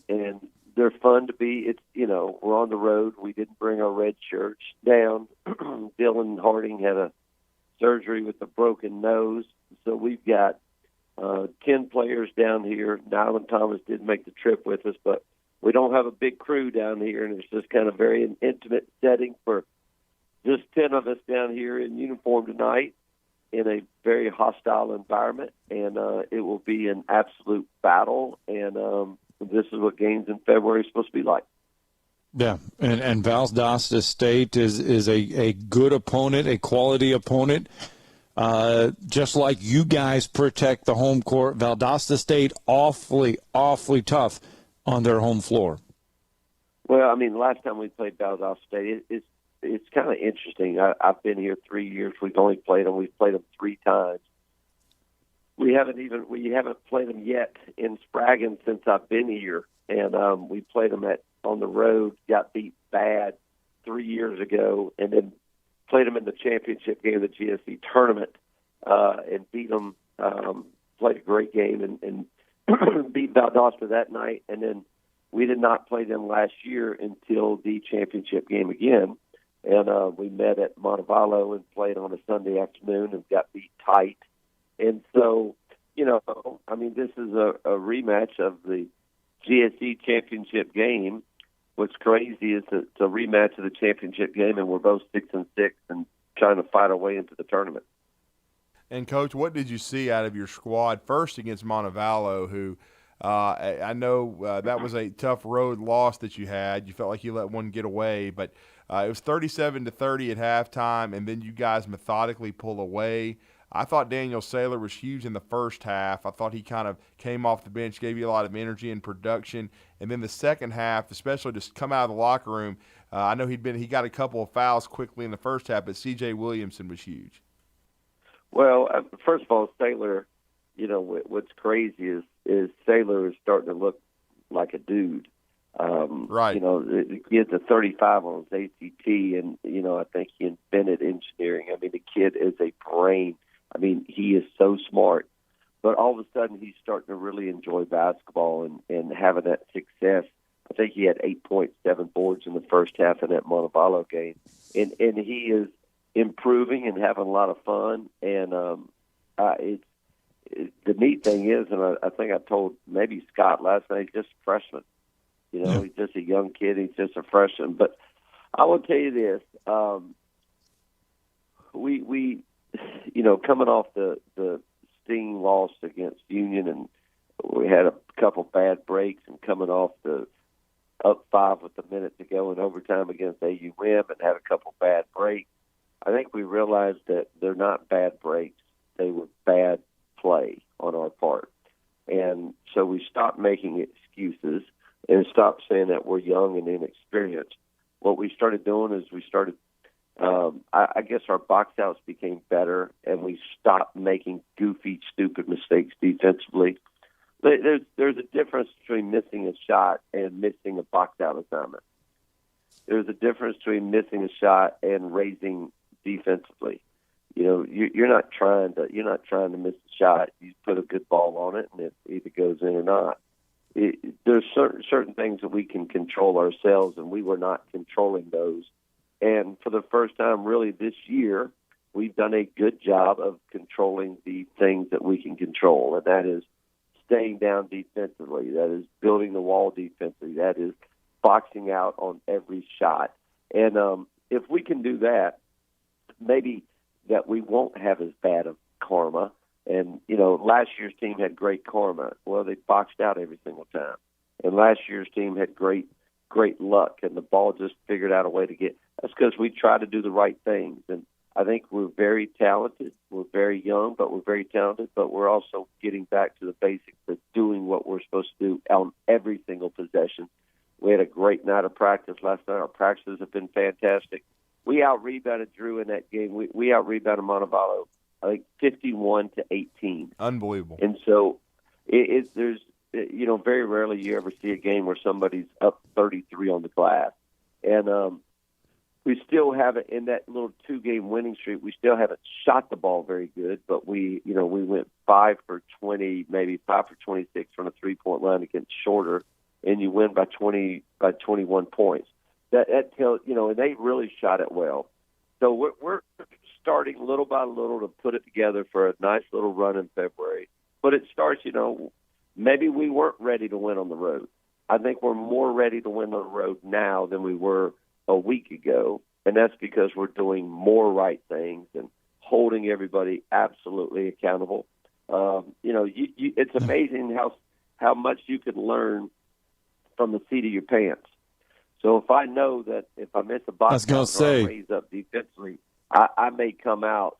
they're fun to be. It's, we're on the road. We didn't bring our red shirts down. Dylan Harding had a surgery with a broken nose, so we've got 10 players down here. Nyland Thomas didn't make the trip with us, but we don't have a big crew down here, and it's just kind of very an intimate setting for just 10 of us down here in uniform tonight in a very hostile environment, and it will be an absolute battle, and this is what games in February are supposed to be like. Yeah, and Valdosta State is a good opponent, a quality opponent. Just like you guys protect the home court, Valdosta State awfully tough on their home floor. Well, I mean, last time we played Valdosta State, it's kind of interesting. I've been here 3 years. We've only played them. We've played them 3 times. We haven't played them yet in Spraggin since I've been here, and we played them on the road. Got beat bad 3 years ago, and then played them in the championship game of the GSC tournament and beat them. Played a great game and beat Valdosta that night, and then we did not play them last year until the championship game again. And we met at Montevallo and played on a Sunday afternoon and got beat tight. And so, I mean, this is a rematch of the GSC championship game. What's crazy is that it's a rematch of the championship game, and we're both 6-6 and trying to fight our way into the tournament. And, Coach, what did you see out of your squad first against Montevallo, who I know that was a tough road loss that you had. You felt like you let one get away, but it was 37-30 at halftime, and then you guys methodically pull away. I thought Daniel Saylor was huge in the first half. I thought he kind of came off the bench, gave you a lot of energy and production. And then the second half, especially just come out of the locker room, I know he got a couple of fouls quickly in the first half, but C.J. Williamson was huge. Well, first of all, Saylor, what's crazy is Saylor is starting to look like a dude. Right. The kid's a 35 on his ACT, and, I think he invented engineering. I mean, the kid is a brain. I mean, he is so smart. But all of a sudden, he's starting to really enjoy basketball and having that success. I think he had 8.7 boards in the first half of that Montevallo game. And he is improving and having a lot of fun. And the neat thing is, and I think I told maybe Scott last night, he's just a freshman. He's just a young kid. He's just a freshman. But I will tell you this. We coming off the stinging loss against Union, and we had a couple bad breaks, and coming off the up 5 with a minute to go in overtime against AUM and had a couple bad breaks. I think we realized that they're not bad breaks. They were bad play on our part. And so we stopped making excuses and stopped saying that we're young and inexperienced. What we started doing is I guess our box outs became better, and we stopped making goofy, stupid mistakes defensively. There's a difference between missing a shot and missing a box out assignment. There's a difference between missing a shot and raising defensively. You're not trying to miss a shot. You put a good ball on it, and it either goes in or not. There's certain things that we can control ourselves, and we were not controlling those. And for the first time really this year, we've done a good job of controlling the things that we can control, and that is staying down defensively, that is building the wall defensively, that is boxing out on every shot. And if we can do that, maybe that we won't have as bad of karma. And, last year's team had great karma. Well, they boxed out every single time. And last year's team had great luck, and the ball just figured out a way to get. That's because we try to do the right things. And I think we're very talented. We're very young, but we're very talented. But we're also getting back to the basics of doing what we're supposed to do on every single possession. We had a great night of practice last night. Our practices have been fantastic. We out-rebounded Drew in that game. We out-rebounded Montevallo, I think, 51-18. Unbelievable. And so there's very rarely you ever see a game where somebody's up 33 on the glass. And we still haven't, in that little 2-game winning streak, we still haven't shot the ball very good, but we went 5 for 20, maybe 5 for 26 from a 3-point line against Shorter, and you win by 21 points. That tells, and they really shot it well. So we're starting little by little to put it together for a nice little run in February. But it starts, maybe we weren't ready to win on the road. I think we're more ready to win on the road now than we were a week ago. and that's because we're doing more right things and holding everybody absolutely accountable. It's amazing how much you can learn from the seat of your pants. So if I know that if I miss a box out or I raise up defensively, I may come out.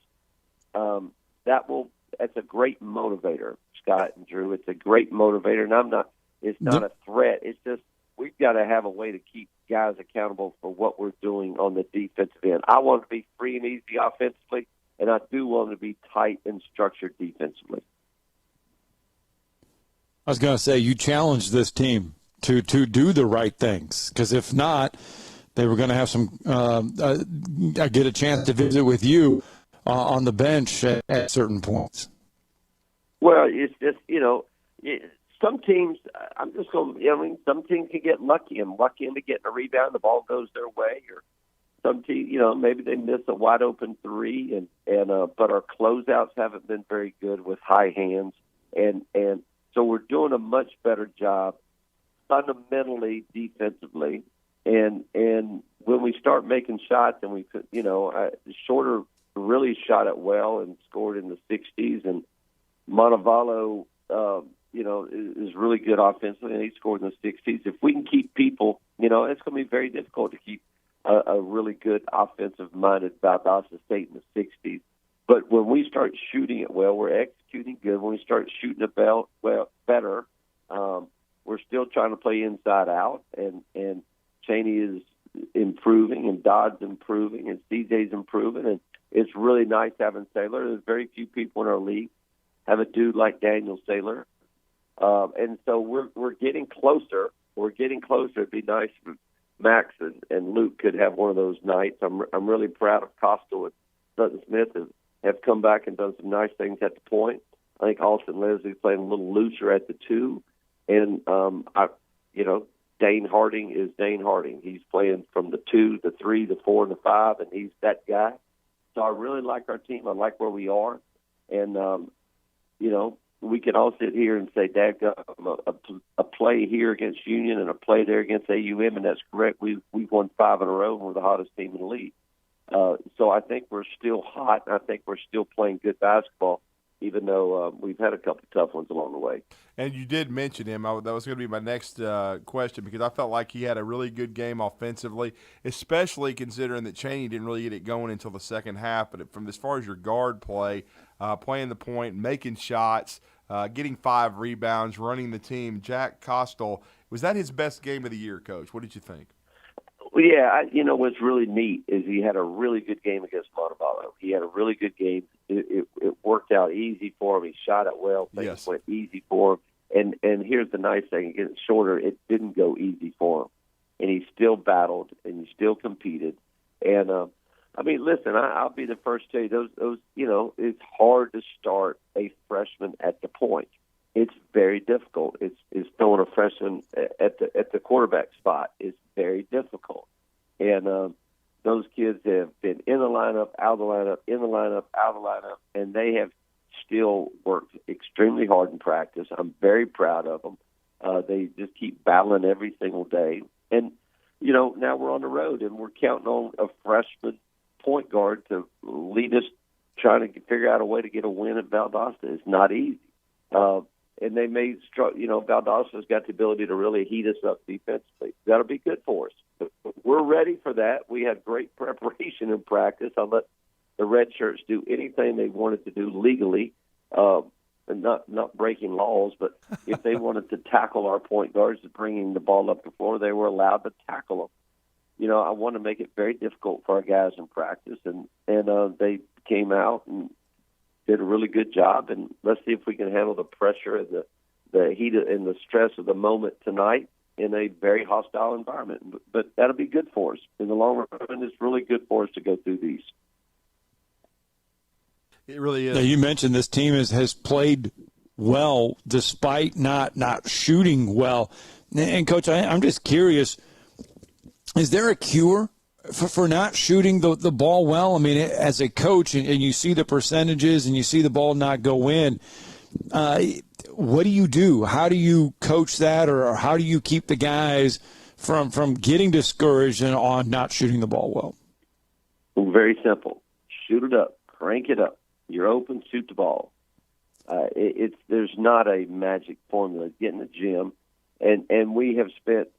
That's a great motivator, Scott and Drew. It's a great motivator, and it's not a threat. It's just we've got to have a way to keep guys accountable for what we're doing on the defensive end. I want to be free and easy offensively, and I do want to be tight and structured defensively. I was going to say, you challenged this team to do the right things, because if not, they were going to have get a chance to visit with you on the bench at certain points. Well, it's just, some teams, some teams can get lucky into getting a rebound, the ball goes their way, or some team, maybe they miss a wide open three, but our closeouts haven't been very good with high hands, and so we're doing a much better job fundamentally defensively, and when we start making shots, and we could, Shorter really shot it well and scored in the 60s, and Montevallo, is really good offensively, and he scored in the 60s. If we can keep people, it's going to be very difficult to keep a really good offensive-minded Valdosta State in the 60s. But when we start shooting it well, we're executing good. When we start shooting it better, we're still trying to play inside out, and Cheney is improving, and Dodd's improving, and CJ's improving, and it's really nice having Saylor. There's very few people in our league have a dude like Daniel Saylor, and so we're getting closer. We're getting closer. It'd be nice if Max and Luke could have one of those nights. I'm really proud of Costello and Sutton Smith have come back and done some nice things at the point. I think Austin Leslie's playing a little looser at the two, and Dane Harding is Dane Harding. He's playing from the 2, the 3, the 4, and the 5, and he's that guy. So I really like our team. I like where we are, and we can all sit here and say, "Dad, a play here against Union and a play there against AUM," and that's correct. We've won 5 in a row, and we're the hottest team in the league. So I think we're still hot, and I think we're still playing good basketball, even though we've had a couple of tough ones along the way. And you did mention him. That was going to be my next question, because I felt like he had a really good game offensively, especially considering that Cheney didn't really get it going until the second half. But from as far as your guard play, playing the point, making shots, getting 5 rebounds, running the team, Jack Costello, was that his best game of the year, Coach? What did you think? Well, yeah, what's really neat is he had a really good game against Montevallo. He had a really good game. It worked out easy for him. He shot it well. Things went easy for him. And here's the nice thing: against Shorter, it didn't go easy for him, and he still battled and he still competed. And listen, I'll be the first to tell you those. It's hard to start a freshman at the point. It's very difficult. It's throwing a freshman at the quarterback spot. It's very difficult. And those kids have been in the lineup, out of the lineup, in the lineup, out of the lineup, and they have still worked extremely hard in practice. I'm very proud of them. They just keep battling every single day. And, now we're on the road, and we're counting on a freshman point guard to lead us, trying to figure out a way to get a win at Valdosta. It's not easy. And they may Valdosta's got the ability to really heat us up defensively. That'll be good for us. But we're ready for that. We had great preparation in practice. I let the red shirts do anything they wanted to do legally, and not breaking laws, but if they wanted to tackle our point guards bringing the ball up the floor, they were allowed to tackle them. I want to make it very difficult for our guys in practice, and they came out and did a really good job, and let's see if we can handle the pressure and the heat and the stress of the moment tonight in a very hostile environment. But that'll be good for us. In the long run, it's really good for us to go through these. It really is. Now, you mentioned this team has played well despite not shooting well. And, Coach, I'm just curious, is there a cure for not shooting the ball well? I mean, as a coach, and you see the percentages and you see the ball not go in, what do you do? How do you coach that, or how do you keep the guys from getting discouraged on not shooting the ball well? Very simple. Shoot it up. Crank it up. You're open, shoot the ball. There's not a magic formula. Get in the gym. And we have spent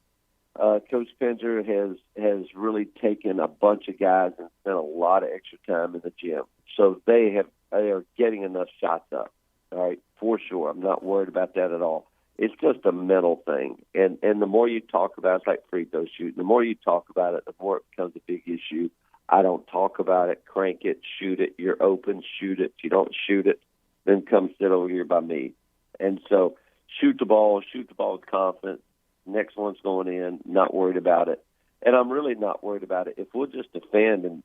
Coach Penzer has really taken a bunch of guys and spent a lot of extra time in the gym. So they are getting enough shots up, all right, for sure. I'm not worried about that at all. It's just a mental thing. And the more you talk about it, it's like free throw shooting. The more you talk about it, the more it becomes a big issue. I don't talk about it, crank it, shoot it. You're open, shoot it. If you don't shoot it, then come sit over here by me. And so shoot the ball with confidence. Next one's going in, not worried about it. And I'm really not worried about it. If we'll just defend and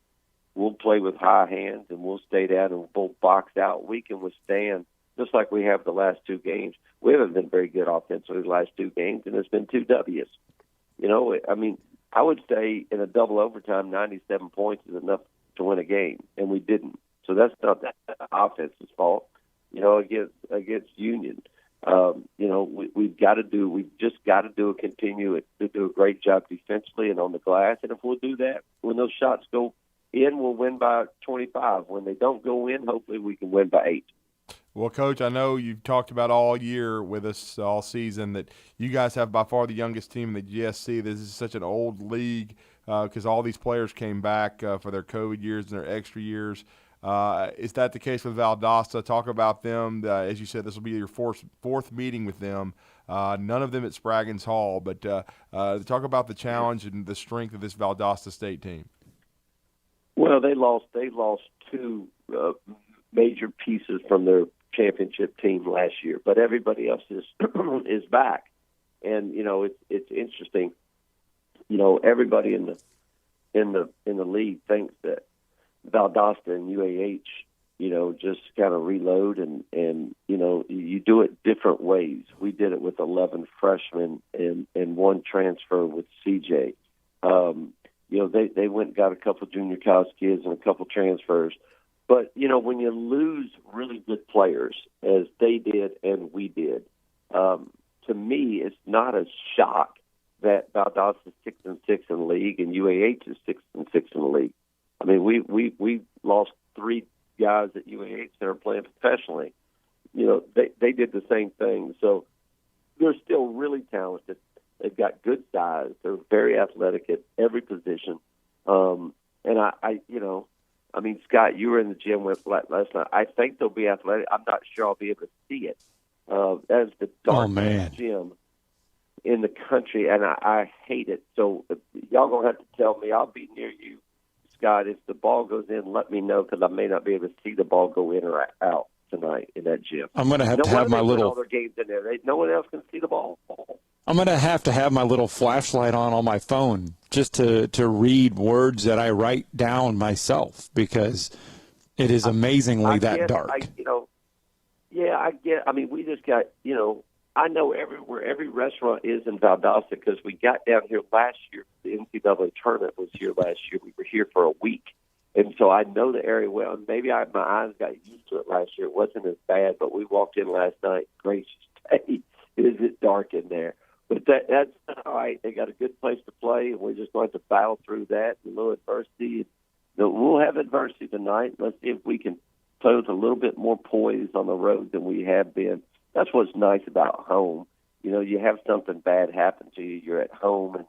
we'll play with high hands and we'll stay down and we'll both box out, we can withstand just like we have the last two games. We haven't been very good offensively the last two games, and it's been 2 W's. You know, I mean, I would say in a double overtime, 97 points is enough to win a game, and we didn't. So that's not the offense's fault, you know, against Union. You know, we've just got to continue to do a great job defensively and on the glass. And if we'll do that, when those shots go in, we'll win by 25. When they don't go in, hopefully we can win by 8. Well, Coach, I know you've talked about all year with us all season that you guys have by far the youngest team in the GSC. This is such an old league because all these players came back for their COVID years and their extra years. Is that the case with Valdosta? Talk about them. As you said, this will be your fourth meeting with them. None of them at Spraggins Hall, but talk about the challenge and the strength of this Valdosta State team. Well, they lost 2 major pieces from their championship team last year, but everybody else is back. And you know, it's interesting. You know, everybody in the league thinks that Valdosta and UAH, you know, just kind of reload and you know, you do it different ways. We did it with 11 freshmen and 1 transfer with CJ. You know, they went and got a couple junior college kids and a couple transfers. But, you know, when you lose really good players, as they did and we did, to me, it's not a shock that Valdosta is 6-6 in the league and UAH is 6-6 in the league. I mean, we lost 3 guys at UAH that are playing professionally. You know, they did the same thing. So they're still really talented. They've got good size. They're very athletic at every position. And I you know, I mean, Scott, you were in the gym with last night. I think they'll be athletic. I'm not sure I'll be able to see it. That is the darkest gym in the country, and I hate it. So y'all going to have to tell me. I'll be near you, Scott. If the ball goes in, let me know because I may not be able to see the ball go in or out tonight in that gym. I'm going to have to have my little. All their games in there. No one else can see the ball. I'm going to have my little flashlight on my phone just to read words that I write down myself because it is amazingly that dark. I mean, we just got, you know, I know where every restaurant is in Valdosta because we got down here last year. The NCAA tournament was here last year. We were here for a week. And so I know the area well. And maybe my eyes got used to it last year. It wasn't as bad, but we walked in last night. Gracious day, is it dark in there? But that's all right. They got a good place to play, and we're just going to battle through that and a little adversity. We'll have adversity tonight. Let's see if we can play with a little bit more poise on the road than we have been. That's what's nice about home. You know, you have something bad happen to you. You're at home, and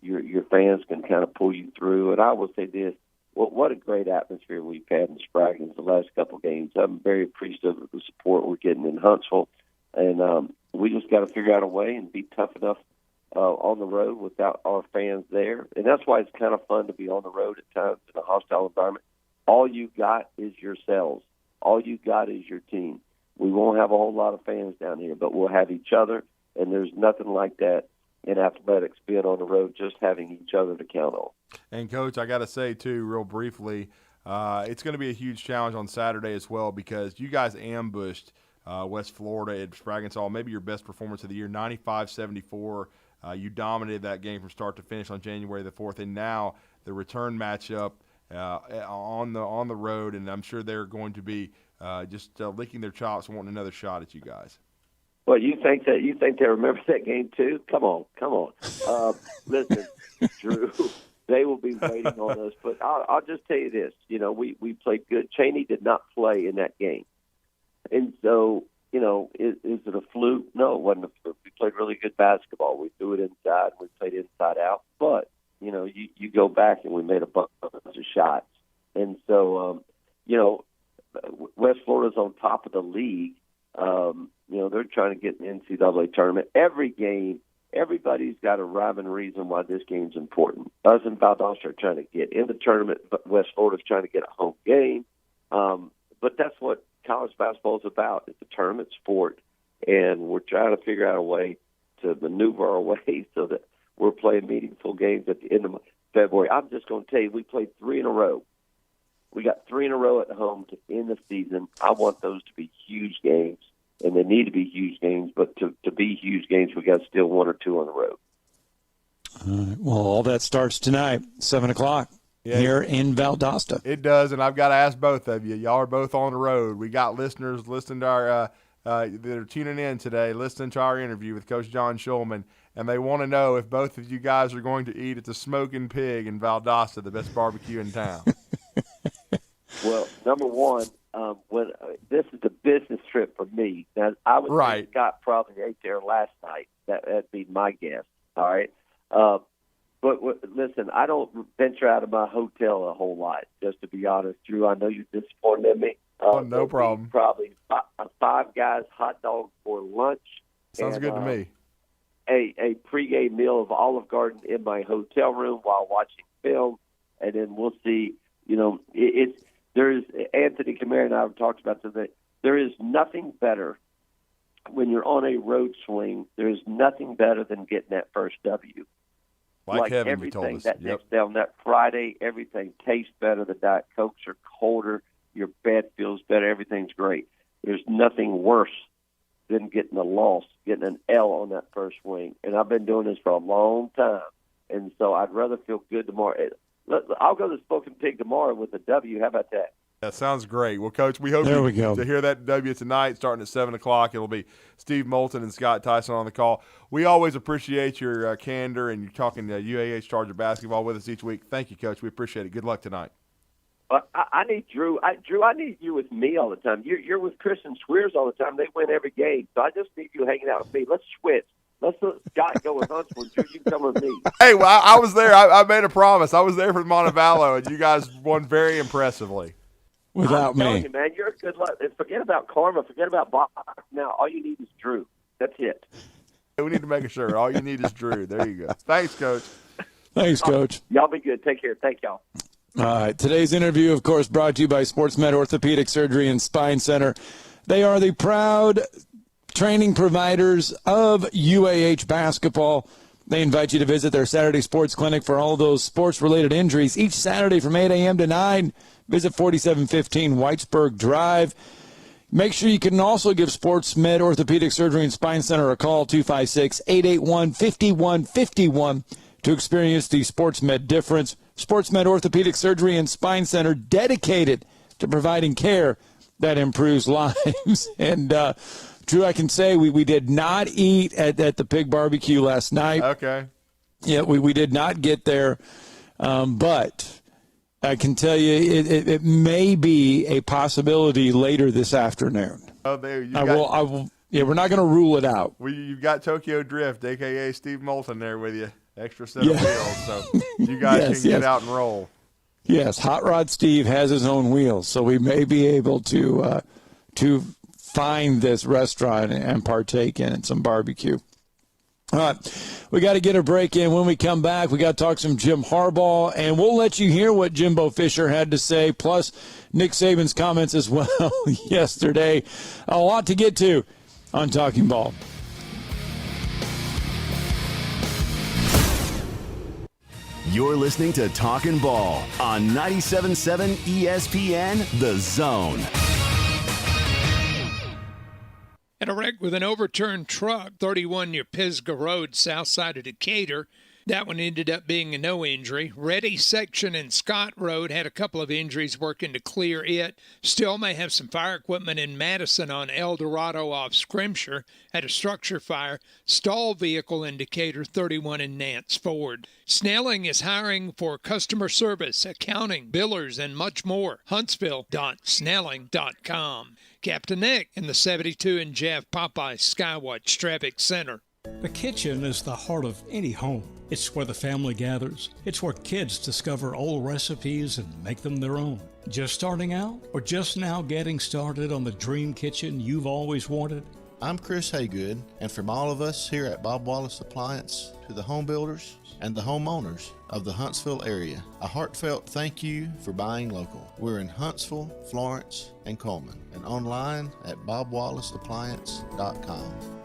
your fans can kind of pull you through. And I will say this. Well, what a great atmosphere we've had in Spraggins the last couple of games. I'm very appreciative of the support we're getting in Huntsville. And we just got to figure out a way and be tough enough on the road without our fans there. And that's why it's kind of fun to be on the road at times in a hostile environment. All you got is yourselves. All you got is your team. We won't have a whole lot of fans down here, but we'll have each other, and there's nothing like that in athletics, being on the road, just having each other to count on. And, Coach, I got to say, too, real briefly, it's going to be a huge challenge on Saturday as well because you guys ambushed West Florida at Spraggins Hall, maybe your best performance of the year, 95-74. You dominated that game from start to finish on January the 4th, and now the return matchup on the road, and I'm sure they're going to be just licking their chops and wanting another shot at you guys. Well, you think they remember that game too? Come on. Listen, Drew, They will be waiting on us. But I'll just tell you this. We played good. Cheney did not play in that game. And so, is it a fluke? No, it wasn't a fluke. We played really good basketball. We threw it inside. We played inside out. But, you go back and we made a bunch of shots. And so, West Florida's on top of the league. They're trying to get in the NCAA tournament. Every game, everybody's got a rhyme and reason why this game's important. Us and Valdosta are trying to get in the tournament, but West Florida's trying to get a home game. But that's what college basketball is about. It's a tournament sport, and we're trying to figure out a way to maneuver our way so that we're playing meaningful games at the end of February. I'm just going to tell you, we played 3 in a row. We got 3 in a row at home to end the season. I want those to be huge games, and they need to be huge games. But to be huge games, we got to steal 1 or 2 on the road. Well, all that starts tonight, 7 o'clock. Here in Valdosta. It does, and I've got to ask both of you. Y'all are both on the road. We got listeners listening to our that are tuning in today, listening to our interview with Coach John Shulman, and they want to know if both of you guys are going to eat at the Smoking Pig in Valdosta, the best barbecue in town. Well, number one, this is a business trip for me. Now, I would think Scott probably ate there last night. That'd be my guess. All right. But listen, I don't venture out of my hotel a whole lot, just to be honest, Drew. I know you're disappointed in me. No problem. Probably five guys hot dog for lunch. Sounds good to me. A pregame meal of Olive Garden in my hotel room while watching film, and then we'll see. There's Anthony Kamara and I have talked about today. There is nothing better when you're on a road swing. There is nothing better than getting that first W. Like Kevin, everything told us. That next day on that Friday, everything tastes better. The Diet Cokes are colder. Your bed feels better. Everything's great. There's nothing worse than getting a loss, getting an L on that first swing. And I've been doing this for a long time. And so I'd rather feel good tomorrow. I'll go to Smoking Pig tomorrow with a W. How about that? That sounds great. Well, Coach, we hope to hear that W tonight, starting at 7 o'clock. It'll be Steve Moulton and Scott Tyson on the call. We always appreciate your candor and you talking to UAH Charger basketball with us each week. Thank you, Coach. We appreciate it. Good luck tonight. I need Drew. Drew, I need you with me all the time. You're with Chris and Swears all the time. They win every game. So I just need you hanging out with me. Let's switch. Let's let Scott go with Huntsville. Drew, you come with me. Hey, well, I was there. I made a promise. I was there for Montevallo, and you guys won very impressively. Without me. I'm telling you, man, you're a good luck. Forget about karma. Forget about Bob. Now, all you need is Drew. That's it. We need to make a shirt. All you need is Drew. There you go. Thanks, Coach. Thanks, Coach. Y'all be good. Take care. Thank y'all. All right. Today's interview, of course, brought to you by SportsMed Orthopedic Surgery and Spine Center. They are the proud training providers of UAH basketball. They invite you to visit their Saturday sports clinic for all those sports-related injuries each Saturday from 8 a.m. to 9. Visit 4715 Whitesburg Drive. Make sure you can also give SportsMed Orthopedic Surgery and Spine Center a call, 256-881-5151, to experience the SportsMed difference. SportsMed Orthopedic Surgery and Spine Center, dedicated to providing care that improves lives. And, Drew, I can say we did not eat at the pig barbecue last night. Okay. Yeah, we did not get there, but I can tell you it may be a possibility later this afternoon. Oh, there you go. Yeah, we're not going to rule it out. You've got Tokyo Drift, a.k.a. Steve Moulton, there with you. Extra set of wheels, so you guys can get out and roll. Yes, Hot Rod Steve has his own wheels, so we may be able to find this restaurant and partake in some barbecue. All right, we got to get a break in. When we come back, we got to talk some Jim Harbaugh, and we'll let you hear what Jimbo Fisher had to say, plus Nick Saban's comments as well yesterday. A lot to get to on Talking Ball. You're listening to Talkin' Ball on 97.7 ESPN, The Zone. And a wreck with an overturned truck, 31 near Pisgah Road, south side of Decatur. That one ended up being a no injury. Reddy section and Scott Road had a couple of injuries working to clear it. Still may have some fire equipment in Madison on El Dorado off Scrimshire. Had a structure fire. Stall vehicle indicator 31 in Nance Ford. Snelling is hiring for customer service, accounting, billers, and much more. Huntsville.snelling.com. Captain Nick in the 72 and Jeff Popeye Skywatch Traffic Center. The kitchen is the heart of any home. It's where the family gathers. It's where kids discover old recipes and make them their own. Just starting out or just now getting started on the dream kitchen you've always wanted? I'm Chris Haygood, and from all of us here at Bob Wallace Appliance to the home builders and the homeowners of the Huntsville area, a heartfelt thank you for buying local. We're in Huntsville, Florence, and Coleman, and online at bobwallaceappliance.com.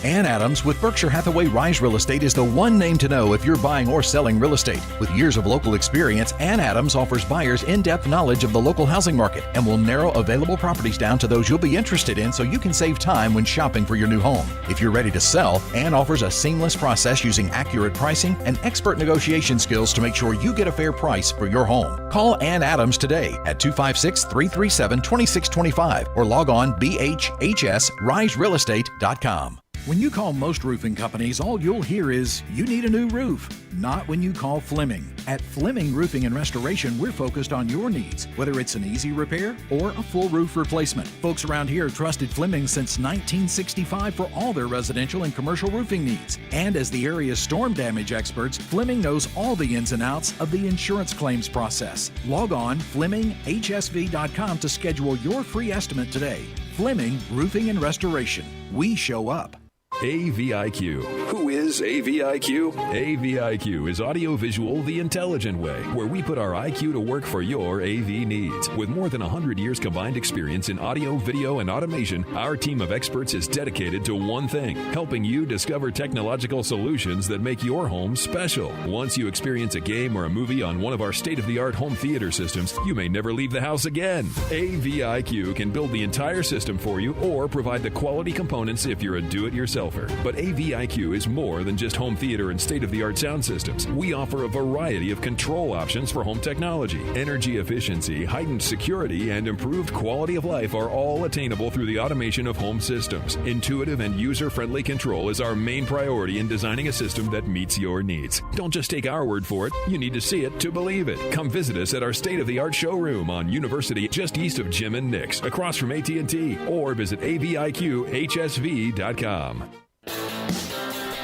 Ann Adams with Berkshire Hathaway Rise Real Estate is the one name to know if you're buying or selling real estate. With years of local experience, Ann Adams offers buyers in-depth knowledge of the local housing market and will narrow available properties down to those you'll be interested in so you can save time when shopping for your new home. If you're ready to sell, Ann offers a seamless process using accurate pricing and expert negotiation skills to make sure you get a fair price for your home. Call Ann Adams today at 256-337-2625 or log on bhhsriserealestate.com. When you call most roofing companies, all you'll hear is, you need a new roof. Not when you call Fleming. At Fleming Roofing and Restoration, we're focused on your needs, whether it's an easy repair or a full roof replacement. Folks around here trusted Fleming since 1965 for all their residential and commercial roofing needs. And as the area's storm damage experts, Fleming knows all the ins and outs of the insurance claims process. Log on FlemingHSV.com to schedule your free estimate today. Fleming Roofing and Restoration. We show up. AVIQ. Who is AVIQ? AVIQ is audiovisual the intelligent way, where we put our IQ to work for your AV needs. With more than 100 years combined experience in audio, video, and automation, our team of experts is dedicated to one thing, helping you discover technological solutions that make your home special. Once you experience a game or a movie on one of our state-of-the-art home theater systems, you may never leave the house again. AVIQ can build the entire system for you or provide the quality components if you're a do-it-yourselfer. But AVIQ is more than just home theater and state-of-the-art sound systems. We offer a variety of control options for home technology. Energy efficiency, heightened security, and improved quality of life are all attainable through the automation of home systems. Intuitive and user-friendly control is our main priority in designing a system that meets your needs. Don't just take our word for it. You need to see it to believe it. Come visit us at our state-of-the-art showroom on University, just east of Jim and Nick's, across from AT&T, or visit AVIQHSV.com.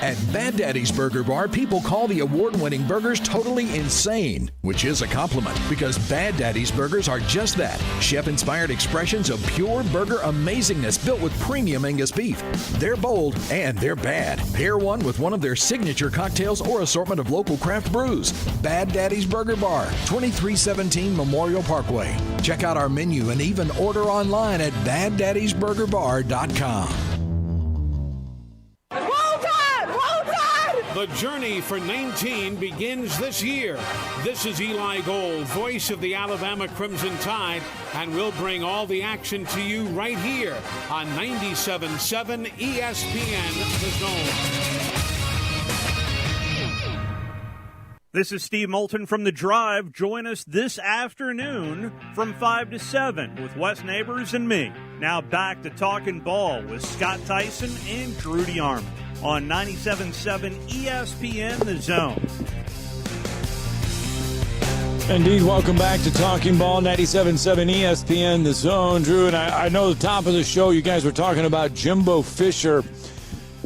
At Bad Daddy's Burger Bar, people call the award-winning burgers totally insane, which is a compliment because Bad Daddy's Burgers are just that, chef-inspired expressions of pure burger amazingness built with premium Angus beef. They're bold and they're bad. Pair one with one of their signature cocktails or assortment of local craft brews. Bad Daddy's Burger Bar, 2317 Memorial Parkway. Check out our menu and even order online at BadDaddy'sBurgerBar.com. The journey for 19 begins this year. This is Eli Gold, voice of the Alabama Crimson Tide, and we'll bring all the action to you right here on 97.7 ESPN The Zone. This is Steve Moulton from The Drive. Join us this afternoon from 5 to 7 with Wes Neighbors and me. Now back to Talkin Ball with Scott Theisen and Drew DeArmond on 97.7 ESPN The Zone. Indeed, welcome back to Talking Ball, 97.7 ESPN The Zone. Drew, and I know the top of the show you guys were talking about Jimbo Fisher.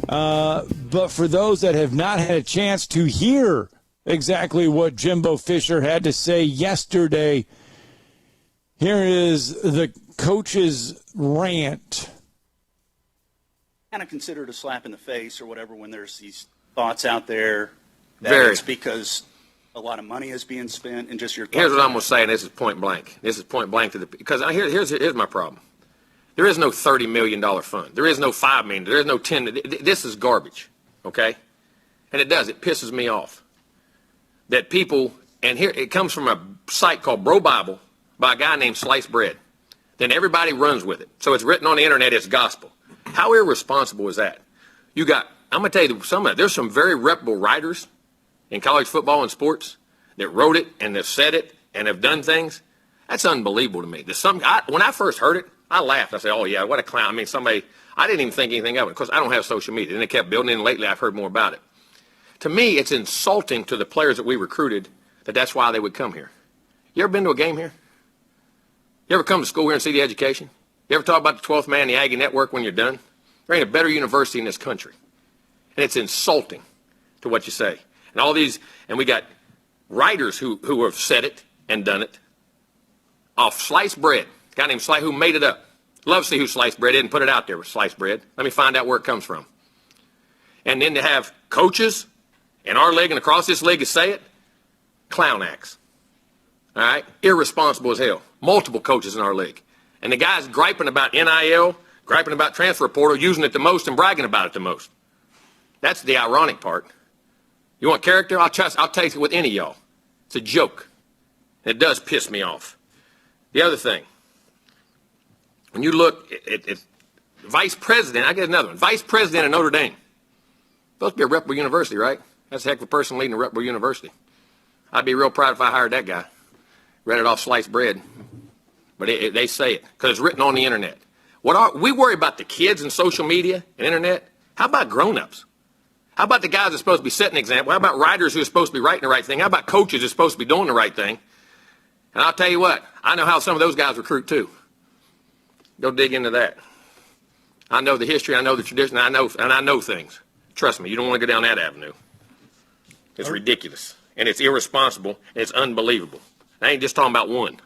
But for those that have not had a chance to hear exactly what Jimbo Fisher had to say yesterday, here is the coach's rant. Kind of consider it a slap in the face or whatever when there's these thoughts out there that it's because a lot of money is being spent and just your thoughts. Here's what I'm going to say, and this is point blank. This is point blank to the because here's my problem. There is no $30 million fund. There is no $5 million. There is no $10 million. This is garbage, okay? And it pisses me off that people, and here it comes from a site called Bro Bible by a guy named Sliced Bread. Then everybody runs with it. So it's written on the internet, it's gospel. How irresponsible is that? You got I'm going to tell you, there's some very reputable writers in college football and sports that wrote it and have said it and have done things. That's unbelievable to me. When I first heard it, I laughed. I said, oh, yeah, what a clown. I mean, I didn't even think anything of it because I don't have social media. And they kept building it, and lately I've heard more about it. To me, it's insulting to the players that we recruited that's why they would come here. You ever been to a game here? You ever come to school here and see the education? You ever talk about the 12th man, the Aggie Network when you're done? There ain't a better university in this country. And it's insulting to what you say. And all these, and we got writers who have said it and done it off sliced bread. A guy named Slice who made it up. Love to see who sliced bread is and put it out there with sliced bread. Let me find out where it comes from. And then to have coaches in our league and across this league to say it, clown acts. All right? Irresponsible as hell. Multiple coaches in our league. And the guys griping about NIL, griping about transfer portal, using it the most and bragging about it the most. That's the ironic part. You want character? I'll take it with any of y'all. It's a joke. And it does piss me off. The other thing, when you look at vice president, I get another one. Vice president of Notre Dame. Supposed to be a reputable university, right? That's a heck of a person leading a reputable university. I'd be real proud if I hired that guy. Read it off sliced bread. But they say it because it's written on the internet. We worry about the kids and social media and internet. How about grown-ups? How about the guys that are supposed to be setting an example? How about writers who are supposed to be writing the right thing? How about coaches who are supposed to be doing the right thing? And I'll tell you what, I know how some of those guys recruit too. Go dig into that. I know the history, I know the tradition, I know things. Trust me, you don't want to go down that avenue. It's ridiculous, and it's irresponsible, and it's unbelievable. I ain't just talking about one.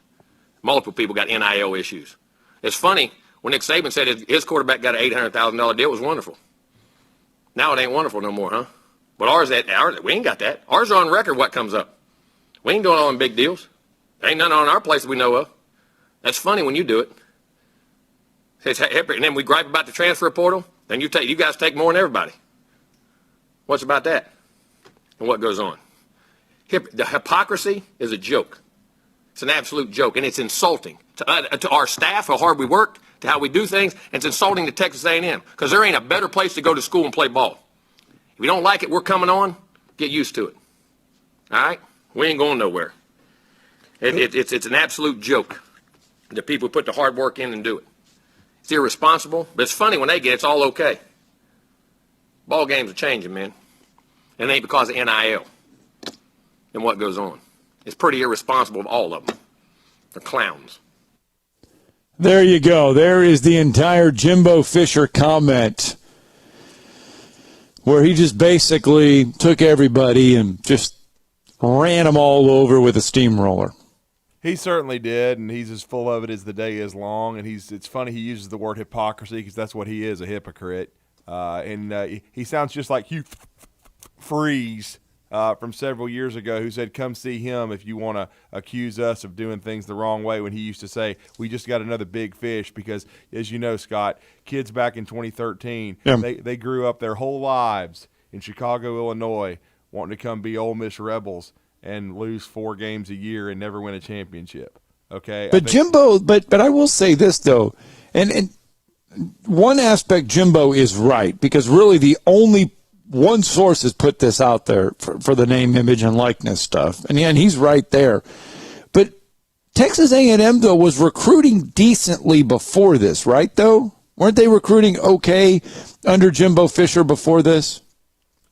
Multiple people got NIL issues. It's funny, when Nick Saban said his quarterback got an $800,000 deal, it was wonderful. Now it ain't wonderful no more, huh? But ours, we ain't got that. Ours are on record what comes up. We ain't doing all them big deals. Ain't none on our place that we know of. That's funny when you do it. And then we gripe about the transfer portal, then you guys take more than everybody. What's about that? And what goes on? The hypocrisy is a joke. It's an absolute joke, and it's insulting to our staff, how hard we work, to how we do things, and it's insulting to Texas A&M because there ain't a better place to go to school and play ball. If you don't like it, we're coming on. Get used to it. All right? We ain't going nowhere. It's an absolute joke. The people put the hard work in and do it. It's irresponsible, but it's funny when they get it, it's all okay. Ball games are changing, man. And it ain't because of NIL and what goes on. It's pretty irresponsible of all of them. They're clowns. There you go. There is the entire Jimbo Fisher comment where he just basically took everybody and just ran them all over with a steamroller. He certainly did, and he's as full of it as the day is long. And it's funny he uses the word hypocrisy because that's what he is, a hypocrite. He sounds just like Hugh Freeze from several years ago who said, come see him if you want to accuse us of doing things the wrong way, when he used to say, we just got another big fish. Because, as you know, Scott, kids back in 2013, they grew up their whole lives in Chicago, Illinois, wanting to come be Ole Miss Rebels and lose 4 games a year and never win a championship. Okay, but Jimbo, but I will say this though, and one aspect Jimbo is right, because really the only one source has put this out there for the name, image, and likeness stuff, and he's right there. But Texas A&M though was recruiting decently before this, right? Though weren't they recruiting okay under Jimbo Fisher before this?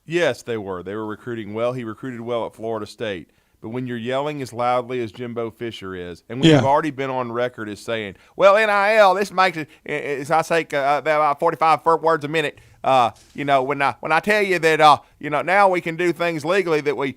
Yes, they were. They were recruiting well. He recruited well at Florida State. But when you're yelling as loudly as Jimbo Fisher is, and when you've already been on record as saying, well, NIL, this makes it, as I say, about 45 words a minute, when I tell you that, now we can do things legally that we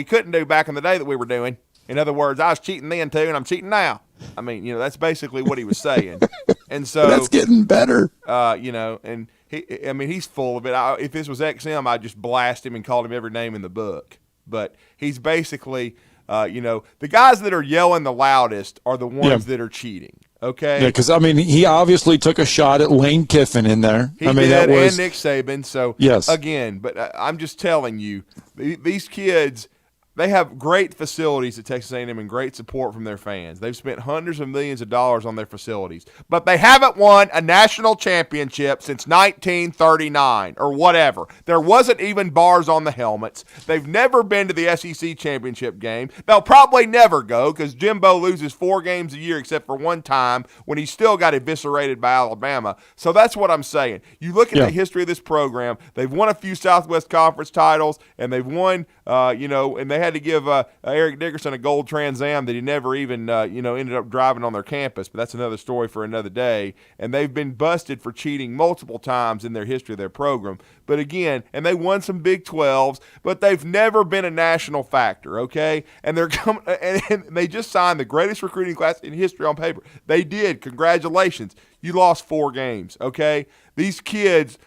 couldn't do back in the day that we were doing. In other words, I was cheating then too, and I'm cheating now. I mean, that's basically what he was saying. And so that's getting better. And he's full of it. If this was XM, I'd just blast him and call him every name in the book. But he's basically, the guys that are yelling the loudest are the ones that are cheating. Okay. Yeah, because he obviously took a shot at Lane Kiffin in there. He did, and Nick Saban. So yes, again, but I'm just telling you, these kids, They have great facilities at Texas A&M and great support from their fans. They've spent hundreds of millions of dollars on their facilities, but they haven't won a national championship since 1939 or whatever. There wasn't even bars on the helmets. They've never been to the SEC championship game. They'll probably never go because Jimbo loses 4 games a year except for one time when he still got eviscerated by Alabama. So that's what I'm saying. You look at the history of this program, they've won a few Southwest Conference titles, and they've won, and they had to give Eric Dickerson a gold Trans Am that he never even, ended up driving on their campus. But that's another story for another day. And they've been busted for cheating multiple times in their history of their program. But again, and they won some Big 12s, but they've never been a national factor, okay? And they're coming, and they just signed the greatest recruiting class in history on paper. They did. Congratulations. You lost 4 games, okay? These kids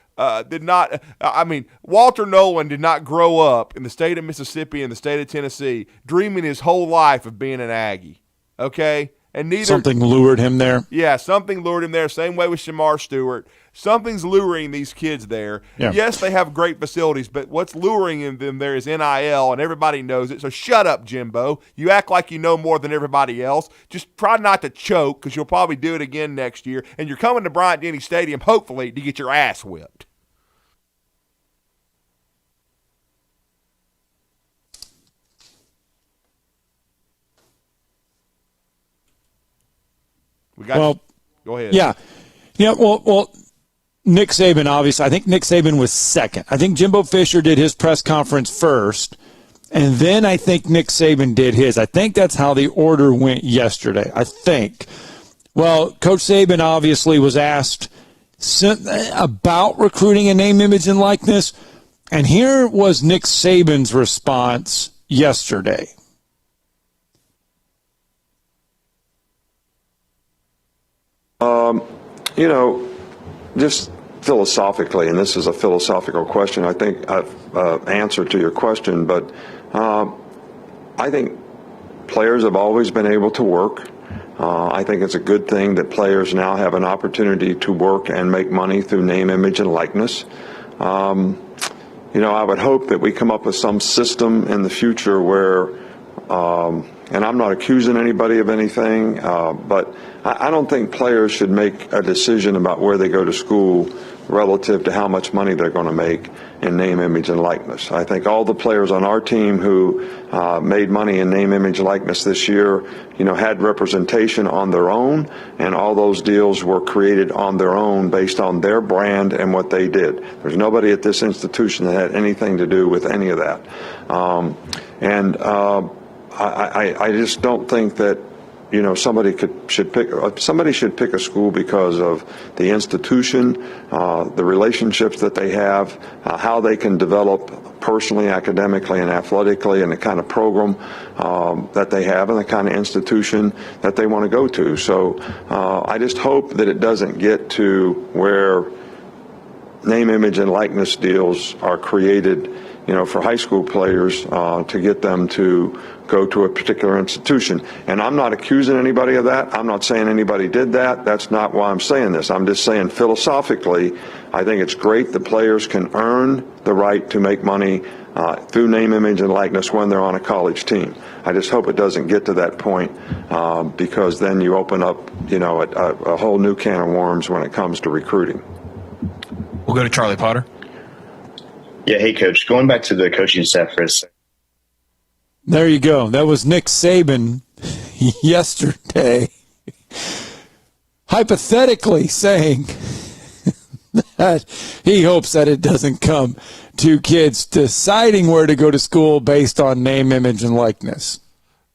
did not Walter Nolan did not grow up in the state of Mississippi and the state of Tennessee dreaming his whole life of being an Aggie, okay? And neither something lured him there. Yeah, something lured him there. Same way with Shamar Stewart. Something's luring these kids there. Yeah. Yes, they have great facilities, but what's luring them there is NIL, and everybody knows it. So shut up, Jimbo. You act like you know more than everybody else. Just try not to choke because you'll probably do it again next year. And you're coming to Bryant-Denny Stadium, hopefully, to get your ass whipped. Go ahead. Yeah. Well, Nick Saban, obviously. I think Nick Saban was second. I think Jimbo Fisher did his press conference first, and then I think Nick Saban did his. I think that's how the order went yesterday, I think. Well, Coach Saban obviously was asked about recruiting and name, image, and likeness, and here was Nick Saban's response yesterday. Just philosophically, and this is a philosophical question, I think I've answered to your question, but I think players have always been able to work. I think it's a good thing that players now have an opportunity to work and make money through name, image, and likeness. I would hope that we come up with some system in the future where, and I'm not accusing anybody of anything, but I don't think players should make a decision about where they go to school relative to how much money they're going to make in name, image, and likeness. I think all the players on our team who made money in name, image, likeness this year, had representation on their own, and all those deals were created on their own based on their brand and what they did. There's nobody at this institution that had anything to do with any of that. I just don't think that somebody should pick a school because of the institution, the relationships that they have, how they can develop personally, academically, and athletically, and the kind of program that they have and the kind of institution that they want to go to. So I just hope that it doesn't get to where name, image, and likeness deals are created, for high school players to get them to go to a particular institution. And I'm not accusing anybody of that. I'm not saying anybody did that. That's not why I'm saying this. I'm just saying philosophically, I think it's great that players can earn the right to make money through name, image, and likeness when they're on a college team. I just hope it doesn't get to that point because then you open up, a whole new can of worms when it comes to recruiting. We'll go to Charlie Potter. Yeah, hey, Coach. Going back to the coaching staff for a second. There you go. That was Nick Saban yesterday, hypothetically saying that he hopes that it doesn't come to kids deciding where to go to school based on name, image, and likeness.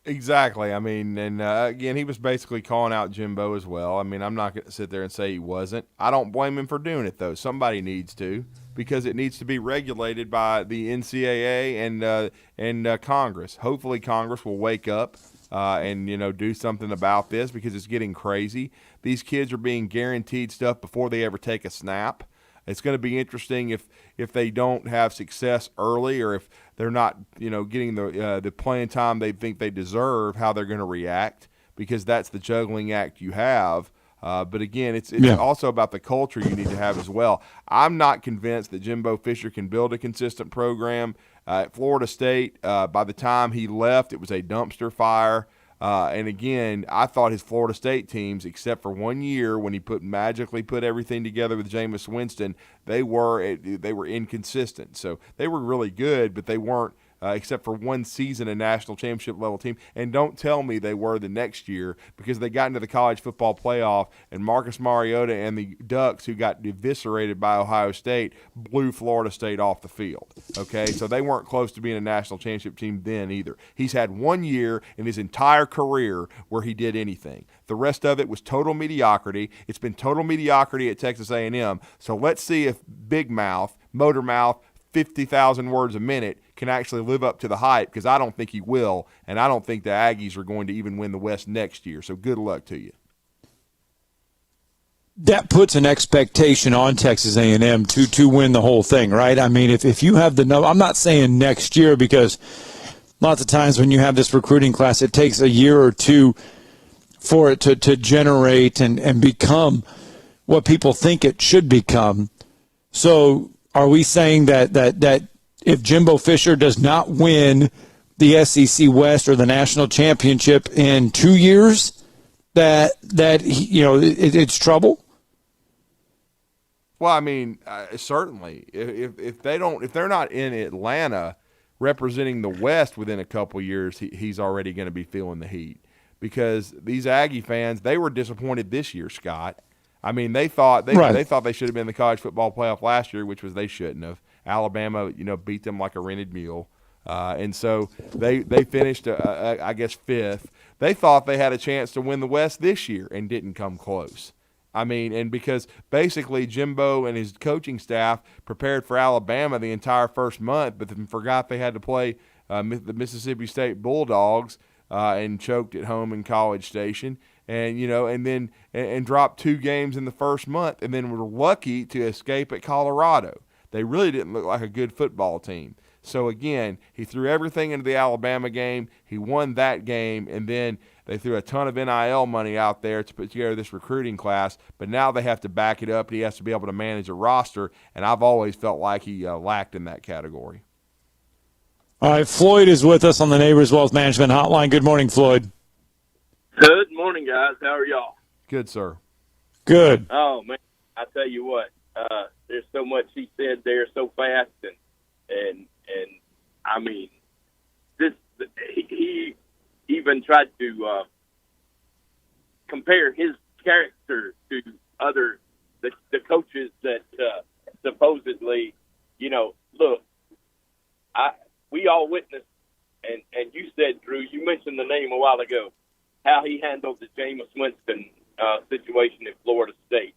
Exactly. Again, he was basically calling out Jimbo as well. I'm not going to sit there and say he wasn't. I don't blame him for doing it, though. Somebody needs to, because it needs to be regulated by the NCAA and Congress. Hopefully Congress will wake up and do something about this because it's getting crazy. These kids are being guaranteed stuff before they ever take a snap. It's going to be interesting if they don't have success early or if they're not getting the playing time they think they deserve, how they're going to react, because that's the juggling act you have. But again, it's also about the culture you need to have as well. I'm not convinced that Jimbo Fisher can build a consistent program At Florida State, by the time he left, it was a dumpster fire. And again, I thought his Florida State teams, except for 1 year when he magically put everything together with Jameis Winston, they were inconsistent. So they were really good, but they weren't, except for one season, a national championship level team. And don't tell me they were the next year, because they got into the college football playoff, and Marcus Mariota and the Ducks, who got eviscerated by Ohio State, blew Florida State off the field. Okay, so they weren't close to being a national championship team then either. He's had 1 year in his entire career where he did anything. The rest of it was total mediocrity. It's been total mediocrity at Texas A&M. So let's see if Big Mouth, Motor Mouth, 50,000 words a minute can actually live up to the hype, because I don't think he will, and I don't think the Aggies are going to even win the West next year. So good luck to you. That puts an expectation on Texas A&M to win the whole thing, right? I mean, if you have the number, I'm not saying next year, because lots of times when you have this recruiting class, it takes a year or two for it to generate and become what people think it should become. So are we saying that if Jimbo Fisher does not win the SEC West or the national championship in 2 years, that it's trouble? Well, I mean, certainly. If they're not in Atlanta representing the West within a couple years, he's already going to be feeling the heat, because these Aggie fans, they were disappointed this year, Scott. I mean, they thought they should have been in the college football playoff last year, which was they shouldn't have. Alabama, beat them like a rented mule, and so they finished, I guess, fifth. They thought they had a chance to win the West this year and didn't come close. I mean, and because basically Jimbo and his coaching staff prepared for Alabama the entire first month, but then forgot they had to play the Mississippi State Bulldogs and choked at home in College Station. And and dropped 2 games in the first month, and then were lucky to escape at Colorado. They really didn't look like a good football team. So again, he threw everything into the Alabama game. He won that game, and then they threw a ton of NIL money out there to put together this recruiting class. But now they have to back it up, and he has to be able to manage a roster. And I've always felt like he lacked in that category. All right, Floyd is with us on the Neighbors Wealth Management Hotline. Good morning, Floyd. Good morning, guys. How are y'all? Good, sir. Good. Oh, man, I tell you what, there's so much he said there so fast, and I mean, he even tried to compare his character to the coaches that supposedly, look, we all witnessed, and you said, Drew, you mentioned the name a while ago, how he handled the Jameis Winston situation at Florida State.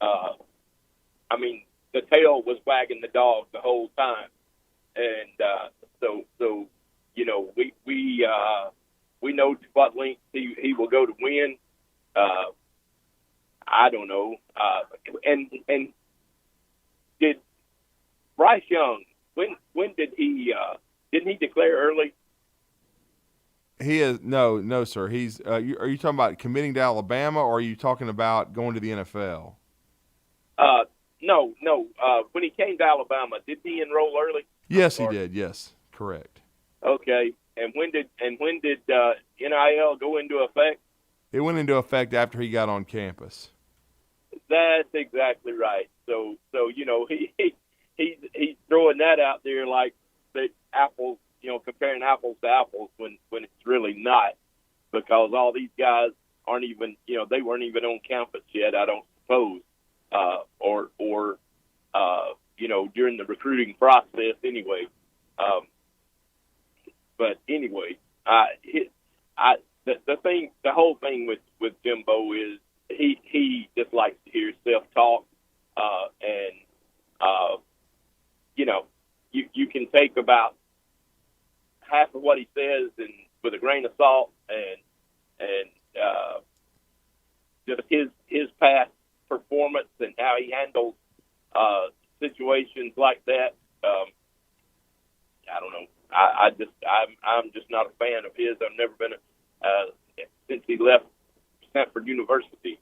I mean, the tail was wagging the dog the whole time, and so we know to what length he will go to win. I don't know. And did Bryce Young, when did he didn't he declare early? He is no, sir. He's. Are you talking about committing to Alabama, or are you talking about going to the NFL? No. When he came to Alabama, did he enroll early? Yes, he did. Yes, correct. Okay. And when did NIL go into effect? It went into effect after he got on campus. That's exactly right. So he's throwing that out there like the apples. Comparing apples to apples when it's really not, because all these guys aren't even, they weren't even on campus yet, I don't suppose, or during the recruiting process anyway. But anyway, the whole thing with Jimbo is he just likes to hear self-talk, and you can take about half of what he says and with a grain of salt, and just his past performance and how he handles situations like that. I don't know. I'm just not a fan of his. I've never been since he left Stanford University.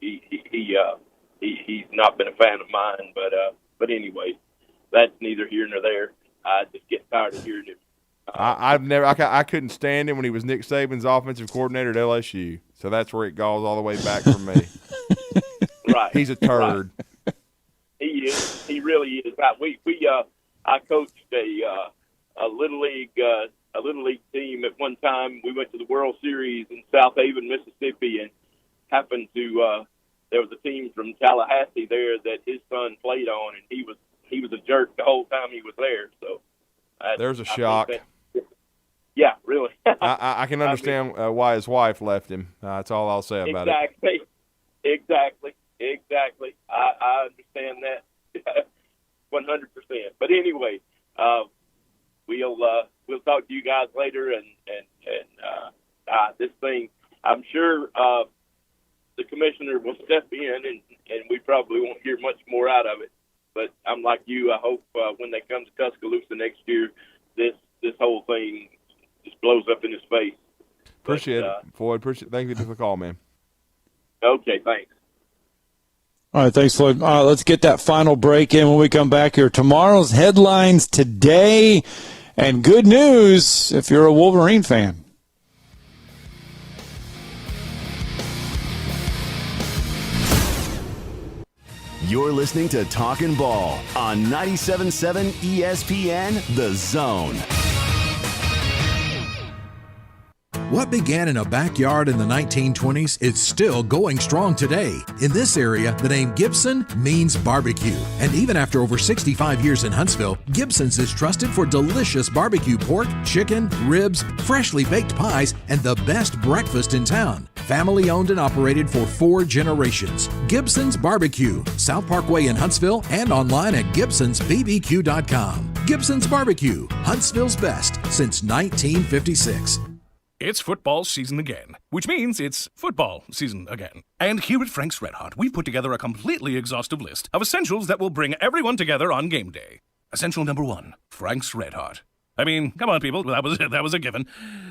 He's not been a fan of mine. But anyway, that's neither here nor there. I just get tired of hearing him. I couldn't stand him when he was Nick Saban's offensive coordinator at LSU. So that's where it goes all the way back for me. Right. He's a turd. Right. He is. He really is. I coached a little league team at one time. We went to the World Series in South Haven, Mississippi, and happened to there was a team from Tallahassee there that his son played on, and he was a jerk the whole time he was there. So there's a shock. Yeah, really. I can understand why his wife left him. That's all I'll say about it. Exactly. I understand that 100%. But anyway, we'll talk to you guys later, and this thing, I'm sure the commissioner will step in, and we probably won't hear much more out of it. But I'm like you. I hope when they come to Tuscaloosa next year, this whole thing just blows up in his face. Appreciate it, Floyd. Thank you for the call, man. Okay, thanks. All right, thanks, Floyd. Let's get that final break in when we come back here. Tomorrow's headlines today, and good news if you're a Wolverine fan. You're listening to Talkin Ball on 97.7 ESPN, The Zone. What began in a backyard in the 1920s is still going strong today. In this area, the name Gibson means barbecue. And even after over 65 years in Huntsville, Gibson's is trusted for delicious barbecue pork, chicken, ribs, freshly baked pies, and the best breakfast in town. Family owned and operated for 4 generations. Gibson's Barbecue, South Parkway in Huntsville, and online at gibsonsbbq.com. Gibson's Barbecue, Huntsville's best since 1956. It's football season again, which means it's football season again. And here at Frank's Red Hot, we've put together a completely exhaustive list of essentials that will bring everyone together on game day. Essential number 1, Frank's Red Hot. I mean, come on, people, that was a given.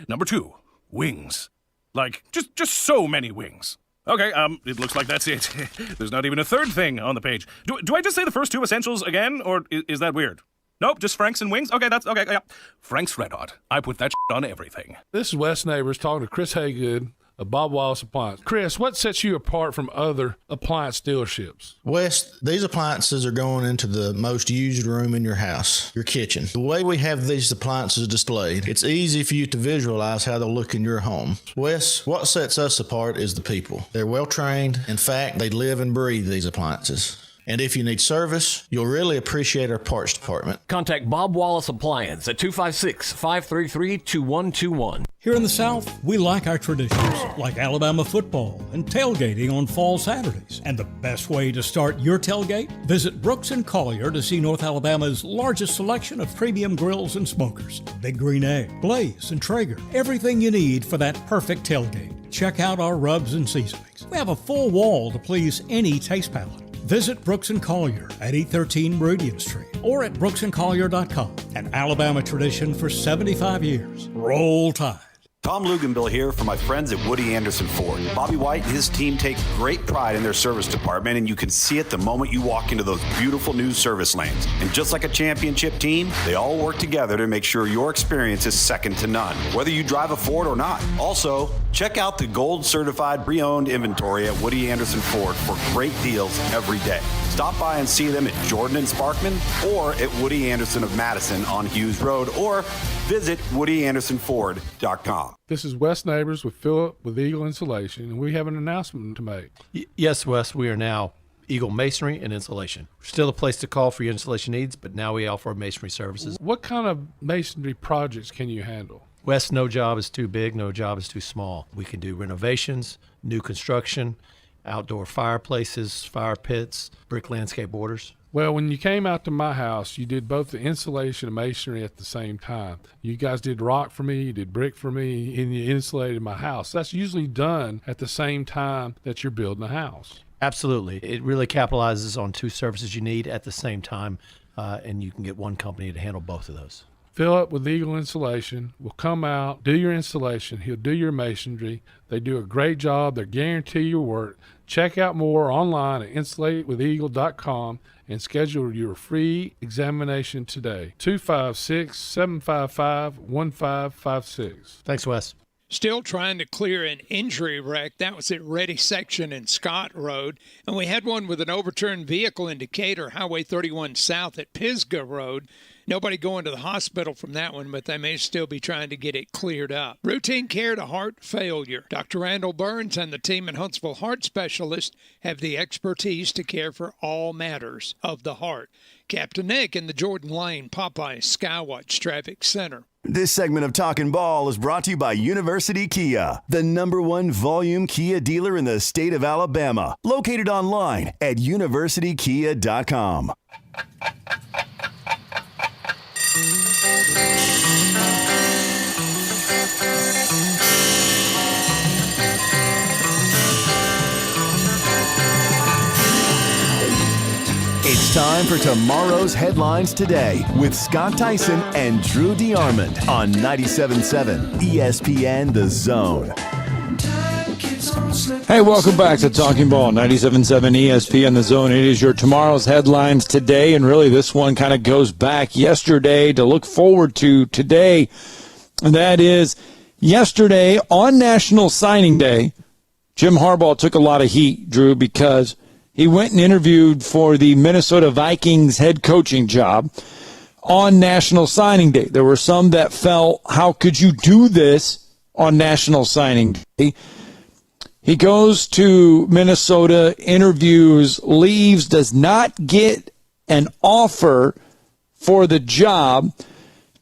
Number 2, wings. Like, just so many wings. Okay, it looks like that's it. There's not even a third thing on the page. Do I just say the first 2 essentials again, or is that weird? Nope, just Frank's and wings? Okay, that's okay, yeah. Frank's Red Hot. I put that on everything. This is Wes Neighbors talking to Chris Haygood of Bob Wallace Appliance. Chris, what sets you apart from other appliance dealerships? Wes, these appliances are going into the most used room in your house, your kitchen. The way we have these appliances displayed, it's easy for you to visualize how they'll look in your home. Wes, what sets us apart is the people. They're well trained. In fact, they live and breathe these appliances. And if you need service, you'll really appreciate our parts department. Contact Bob Wallace Appliance at 256-533-2121. Here in the South, we like our traditions, like Alabama football and tailgating on fall Saturdays. And the best way to start your tailgate? Visit Brooks & Collier to see North Alabama's largest selection of premium grills and smokers. Big Green Egg, Blaze, and Traeger. Everything you need for that perfect tailgate. Check out our rubs and seasonings. We have a full wall to please any taste palate. Visit Brooks & Collier at 813 Meridian Street or at brooksandcollier.com. An Alabama tradition for 75 years. Roll Tide. Tom Luganbill here for my friends at Woody Anderson Ford. Bobby White and his team take great pride in their service department, and you can see it the moment you walk into those beautiful new service lanes. And just like a championship team, they all work together to make sure your experience is second to none, whether you drive a Ford or not. Also, check out the gold certified pre-owned inventory at Woody Anderson Ford for great deals every day. Stop by and see them at Jordan and Sparkman or at Woody Anderson of Madison on Hughes Road, or visit WoodyAndersonFord.com. This is Wes Neighbors with Philip with Eagle Insulation, and we have an announcement to make. Yes, Wes, we are now Eagle Masonry and Insulation. We're still a place to call for your insulation needs, but now we offer masonry services. What kind of masonry projects can you handle? Wes, no job is too big, no job is too small. We can do renovations, new construction, outdoor fireplaces, fire pits, brick landscape borders. Well, when you came out to my house, you did both the insulation and masonry at the same time. You guys did rock for me, you did brick for me, and you insulated my house. That's usually done at the same time that you're building a house. Absolutely. It really capitalizes on 2 services you need at the same time, and you can get one company to handle both of those. Philip with Eagle Insulation will come out, do your installation. He'll do your masonry. They do a great job. They guarantee your work. Check out more online at insulatedwitheagle.com and schedule your free examination today. 256-755-1556. Thanks, Wes. Still trying to clear an injury wreck. That was at Ready Section and Scott Road. And we had one with an overturned vehicle in Decatur, Highway 31 South at Pisgah Road. Nobody going to the hospital from that one, but they may still be trying to get it cleared up. Routine care to heart failure. Dr. Randall Burns and the team at Huntsville Heart Specialists have the expertise to care for all matters of the heart. Captain Nick in the Jordan Lane Popeye Skywatch Traffic Center. This segment of Talkin Ball is brought to you by University Kia, the #1 volume Kia dealer in the state of Alabama. Located online at universitykia.com. It's time for tomorrow's headlines today with Scott Tyson and Drew DeArmond on 97.7 ESPN The Zone. Hey, welcome back to Talking Ball, 97.7 ESPN The Zone. It is your tomorrow's headlines today, and really this one kind of goes back yesterday to look forward to today. And that is yesterday on National Signing Day, Jim Harbaugh took a lot of heat, Drew, because he went and interviewed for the Minnesota Vikings head coaching job on National Signing Day. There were some that felt, how could you do this on National Signing Day? He goes to Minnesota, interviews, leaves, does not get an offer for the job,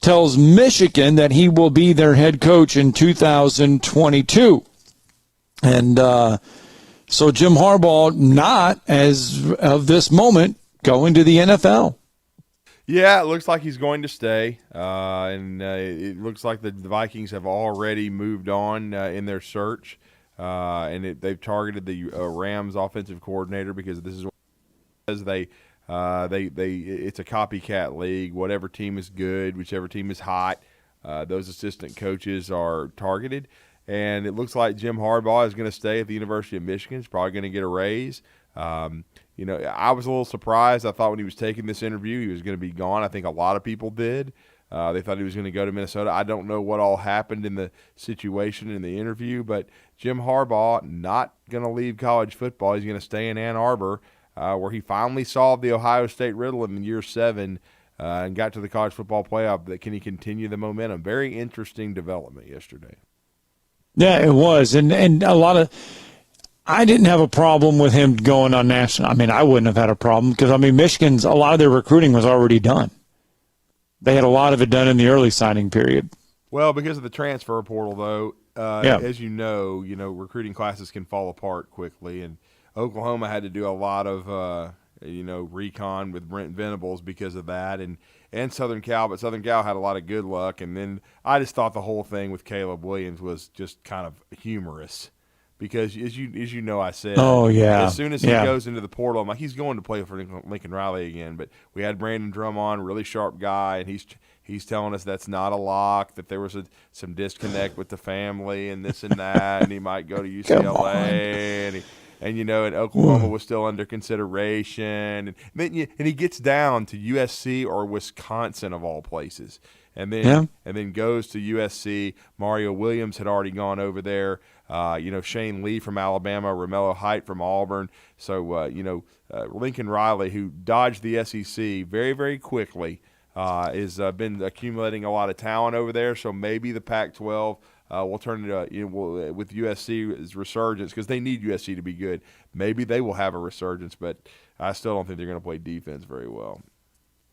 tells Michigan that he will be their head coach in 2022. And so Jim Harbaugh not, as of this moment, going to the NFL. Yeah, it looks like he's going to stay, and it looks like the Vikings have already moved on in their search, and they've targeted the Rams offensive coordinator because this is what it's a copycat league. Whatever team is good, whichever team is hot, those assistant coaches are targeted. And it looks like Jim Harbaugh is going to stay at the University of Michigan. He's probably going to get a raise. I was a little surprised. I thought when he was taking this interview, he was going to be gone. I think a lot of people did. They thought he was going to go to Minnesota. I don't know what all happened in the situation in the interview, but Jim Harbaugh not going to leave college football. He's going to stay in Ann Arbor, where he finally solved the Ohio State riddle in year 7 and got to the college football playoff. Can he continue the momentum? Very interesting development yesterday. Yeah, it was. And a lot of – I didn't have a problem with him going on national. I mean, I wouldn't have had a problem because, Michigan's – a lot of their recruiting was already done. They had a lot of it done in the early signing period. Well, because of the transfer portal, though, as you know, recruiting classes can fall apart quickly. And Oklahoma had to do a lot of, recon with Brent Venables because of that. And Southern Cal, but Southern Cal had a lot of good luck. And then I just thought the whole thing with Caleb Williams was just kind of humorous because, as you know, I said, as soon as he goes into the portal, I'm like, he's going to play for Lincoln Riley again. But we had Brandon Drummond, really sharp guy, and he's telling us that's not a lock, that there was some disconnect with the family and this and that, and he might go to UCLA, and Oklahoma was still under consideration, and he gets down to USC or Wisconsin of all places, and then goes to USC. Mario Williams had already gone over there. Shane Lee from Alabama, Romello Height from Auburn. So Lincoln Riley, who dodged the SEC very, very quickly, has been accumulating a lot of talent over there. So maybe the Pac-12. We'll turn it with USC's resurgence because they need USC to be good. Maybe they will have a resurgence, but I still don't think they're going to play defense very well.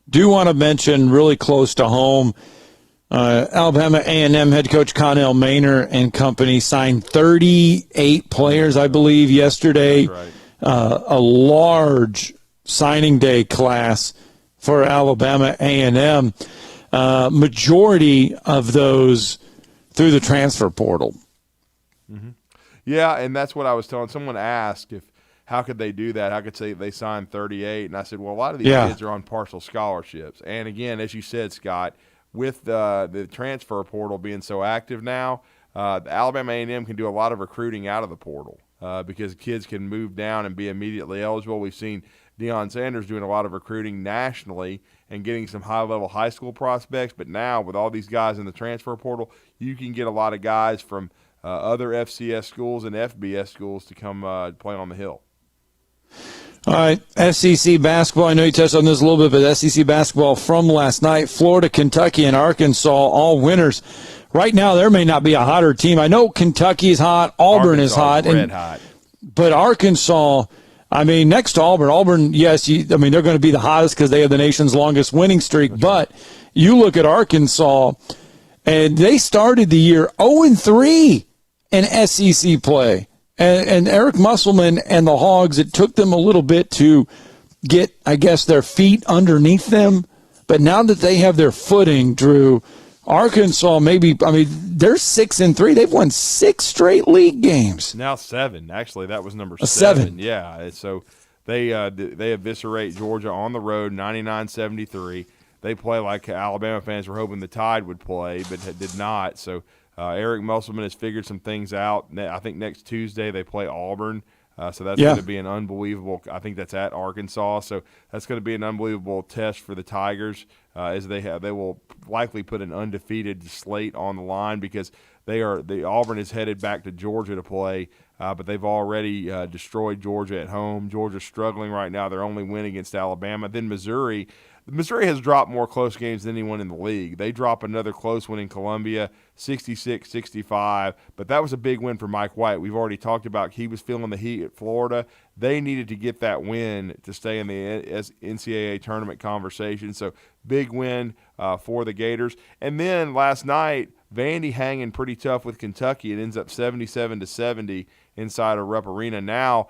Do want to mention really close to home, Alabama A&M head coach Connell Maynor and company signed 38 players, I believe, yesterday. That's right. A large signing day class for Alabama A&M. Majority of those through the transfer portal. Mm-hmm. Yeah, and that's what I was telling. Someone asked how could they do that? How could they sign 38? And I said, well, a lot of these kids are on partial scholarships. And again, as you said, Scott, with the transfer portal being so active now, Alabama A&M can do a lot of recruiting out of the portal because kids can move down and be immediately eligible. We've seen Deion Sanders doing a lot of recruiting nationally and getting some high-level high school prospects. But now with all these guys in the transfer portal, you can get a lot of guys from other FCS schools and FBS schools to come play on the Hill. All right, SEC basketball. I know you touched on this a little bit, but SEC basketball from last night, Florida, Kentucky, and Arkansas, all winners. Right now, there may not be a hotter team. I know Kentucky is hot, Auburn is hot. Red hot. But Arkansas, I mean, next to Auburn, yes, they're going to be the hottest because they have the nation's longest winning streak. That's but you look at Arkansas, and they started the year 0-3 in SEC play. And Eric Musselman and the Hogs, it took them a little bit to get, I guess, their feet underneath them. But now that they have their footing, Drew, Arkansas they're 6-3. They've won 6 straight league games. Now 7. Actually, that was number 7. Yeah, so they eviscerate Georgia on the road, 99-73. They play like Alabama fans were hoping the Tide would play, but did not. So Eric Musselman has figured some things out. I think next Tuesday they play Auburn, so that's going to be an unbelievable – I think that's at Arkansas. So that's going to be an unbelievable test for the Tigers as they will likely put an undefeated slate on the line because Auburn is headed back to Georgia to play, but they've already destroyed Georgia at home. Georgia's struggling right now. Their only win against Alabama. Then Missouri has dropped more close games than anyone in the league. They drop another close one in Columbia, 66-65, but that was a big win for Mike White. We've already talked about he was feeling the heat at Florida. They needed to get that win to stay in the NCAA tournament conversation, so big win for the Gators. And then last night, Vandy hanging pretty tough with Kentucky. It ends up 77-70 inside of Rupp Arena. Now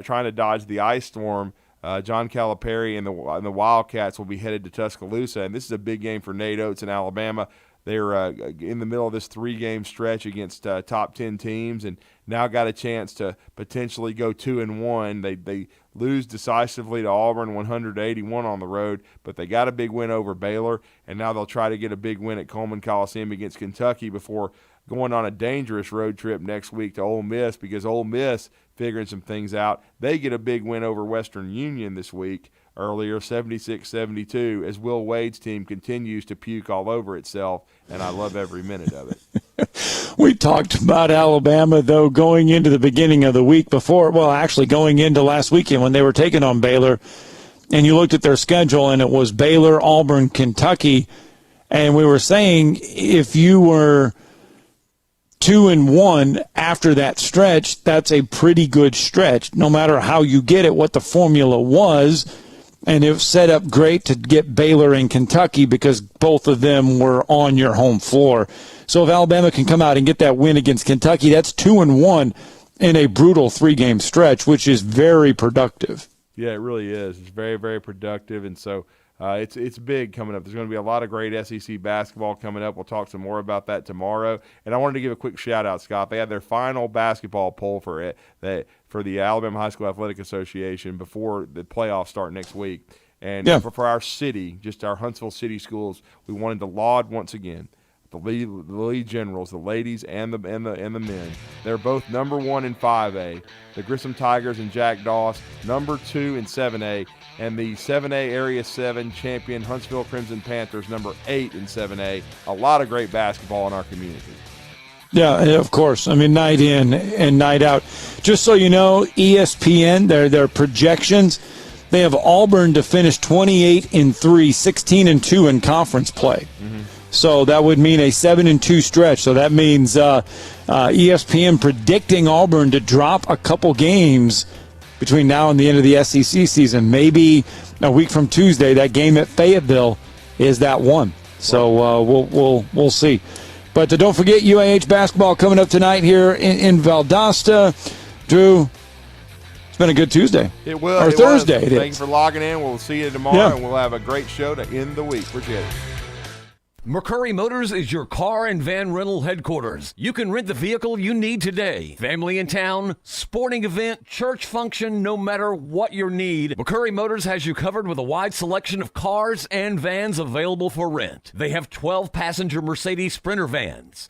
trying to dodge the ice storm, John Calipari and the Wildcats will be headed to Tuscaloosa, and this is a big game for Nate Oates in Alabama. They're in the middle of this 3-game stretch against top 10 teams, and now got a chance to potentially go 2-1. They lose decisively to Auburn, 100-81 on the road, but they got a big win over Baylor, and now they'll try to get a big win at Coleman Coliseum against Kentucky before going on a dangerous road trip next week to Ole Miss, because Ole Miss figuring some things out. They get a big win over Western Union this week earlier, 76-72, as Will Wade's team continues to puke all over itself, and I love every minute of it. We talked about Alabama, though, going into the beginning of the week before, well, actually going into last weekend when they were taking on Baylor, and you looked at their schedule, and it was Baylor, Auburn, Kentucky, and we were saying if you were 2-1 after that stretch, that's a pretty good stretch, no matter how you get it, what the formula was. And it was set up great to get Baylor and Kentucky because both of them were on your home floor. So if Alabama can come out and get that win against Kentucky, that's 2-1 in a brutal 3-game stretch, which is very productive. Yeah, it really is. It's very, very productive, and so it's big coming up. There's going to be a lot of great SEC basketball coming up. We'll talk some more about that tomorrow. And I wanted to give a quick shout-out, Scott. They had their final basketball poll for the Alabama High School Athletic Association before the playoffs start next week. And for our city, just our Huntsville City Schools, we wanted to laud once again the lead generals, the ladies and the men. They're both number 1 in 5A. The Grissom Tigers and Jack Doss, number 2 in 7A. And the 7A Area 7 champion Huntsville Crimson Panthers, number 8 in 7A. A lot of great basketball in our community. Yeah, of course. I mean, night in and night out. Just so you know, ESPN, their projections, they have Auburn to finish 28-3, 16-2 in conference play. Mm-hmm. So that would mean a 7-2 stretch. So that means ESPN predicting Auburn to drop a couple games between now and the end of the SEC season. Maybe a week from Tuesday, that game at Fayetteville is that one. So we'll see. But don't forget UAH basketball coming up tonight here in Valdosta. Drew, it's been a good Tuesday. It will. Or Thursday. Thank you for logging in. We'll see you tomorrow, and we'll have a great show to end the week. Appreciate it. McCurry Motors is your car and van rental headquarters. You can rent the vehicle you need today. Family in town, sporting event, church function, no matter what your need, McCurry Motors has you covered with a wide selection of cars and vans available for rent. They have 12-passenger Mercedes Sprinter vans,